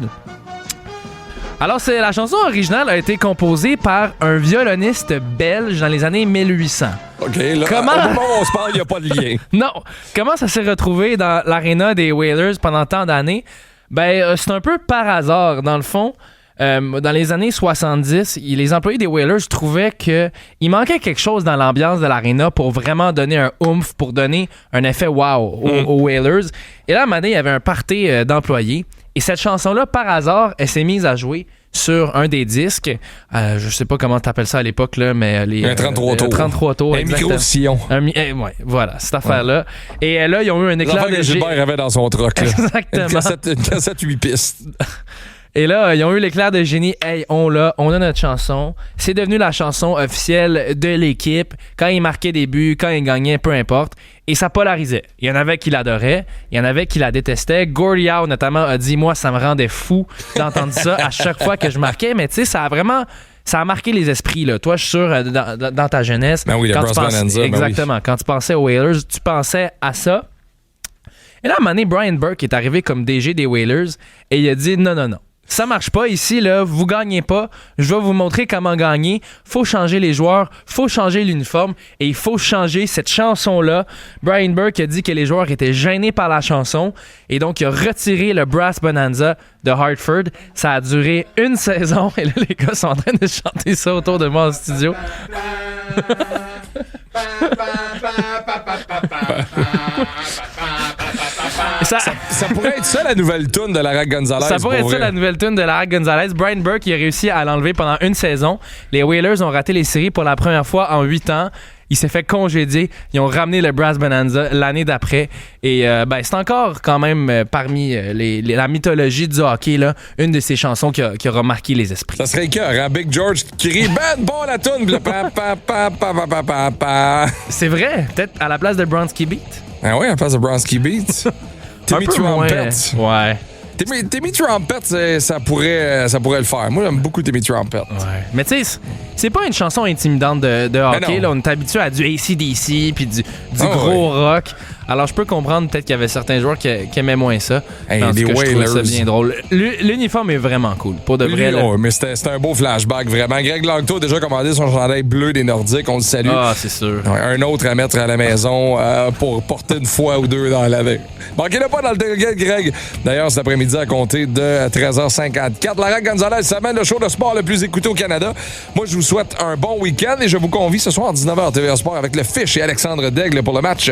Alors, la chanson originale a été composée par un violoniste belge dans les années 1800. OK, là, au moment où on se parle, il n'y a pas de lien. Non. Comment ça s'est retrouvé dans l'aréna des Whalers pendant tant d'années? Ben, c'est un peu par hasard. Dans le fond, dans les années 70, les employés des Whalers trouvaient qu'il manquait quelque chose dans l'ambiance de l'aréna pour vraiment donner un oomph, pour donner un effet wow aux Whalers. Et là, à un moment donné, il y avait un party d'employés. Et cette chanson-là, par hasard, elle s'est mise à jouer sur un des disques. Je sais pas comment t'appelles ça à l'époque, là, mais un 33 tours. 33 tours, un micro-sillon. Ouais, voilà, cette affaire-là. Et là, ils ont eu un éclat de Gilbert avait dans son troc. Exactement. Une cassette 8 pistes. Et là, ils ont eu l'éclair de génie. Hey, on a notre chanson. C'est devenu la chanson officielle de l'équipe. Quand ils marquaient des buts, quand ils gagnaient, peu importe. Et ça polarisait. Il y en avait qui l'adoraient, il y en avait qui la détestaient. Gordie Howe, notamment, a dit « Moi, ça me rendait fou d'entendre ça à chaque fois que je marquais. » Mais tu sais, ça a marqué les esprits, là. Toi, je suis sûr, dans ta jeunesse. Ben oui, le Brass Bonanza. Exactement. Quand tu pensais aux Whalers, tu pensais à ça. Et là, à un moment donné, Brian Burke est arrivé comme DG des Whalers et il a dit « Non. Ça marche pas ici, là. Vous gagnez pas. Je vais vous montrer comment gagner. Faut changer les joueurs. Faut changer l'uniforme. Et il faut changer cette chanson-là. » Brian Burke a dit que les joueurs étaient gênés par la chanson. Et donc, il a retiré le Brass Bonanza de Hartford. Ça a duré une saison. Et là, les gars sont en train de chanter ça autour de moi en studio. Ça pourrait être ça la nouvelle tune de Lara Gonzalez. Ça pourrait être ça la nouvelle tune de Lara Gonzalez. Brian Burke, il a réussi à l'enlever pendant une saison. Les Whalers ont raté les séries pour la première fois en 8 ans. Il s'est fait congédier. Ils ont ramené le Brass Bonanza l'année d'après. Et c'est encore quand même parmi la mythologie du hockey, là, une de ces chansons qui a remarqué les esprits. Ça serait cœur, hein? Big George qui crie « Ben bon la toune! » C'est vrai. Peut-être à la place de Bronski Beat. Ah oui, à la place de Bronski Beat. Timmy Trumpet. Ouais. Timmy Trumpet, ça pourrait le faire. Moi, j'aime beaucoup Timmy Trumpet. Ouais. Mais tu sais, c'est pas une chanson intimidante de hockey. Là, on est habitué à du AC/DC puis du gros rock. Alors, je peux comprendre peut-être qu'il y avait certains joueurs qui aimaient moins ça. Hey, les Whalers. Je trouve ça bien drôle. L'uniforme est vraiment cool. Pour de vrai. Mais c'était un beau flashback, vraiment. Greg Langto a déjà commandé son chandail bleu des Nordiques. On le salue. Ah, c'est sûr. Ouais, un autre à mettre à la maison pour porter une fois ou deux dans l'année. Manquez-le pas dans le tailgate, Greg. D'ailleurs, cet après-midi, à compter de 13h54, Lara Gonzalez s'amène le show de sport le plus écouté au Canada. Moi, je vous souhaite un bon week-end et je vous convie ce soir à 19h TVA Sport avec le Fish et Alexandre Daigle pour le match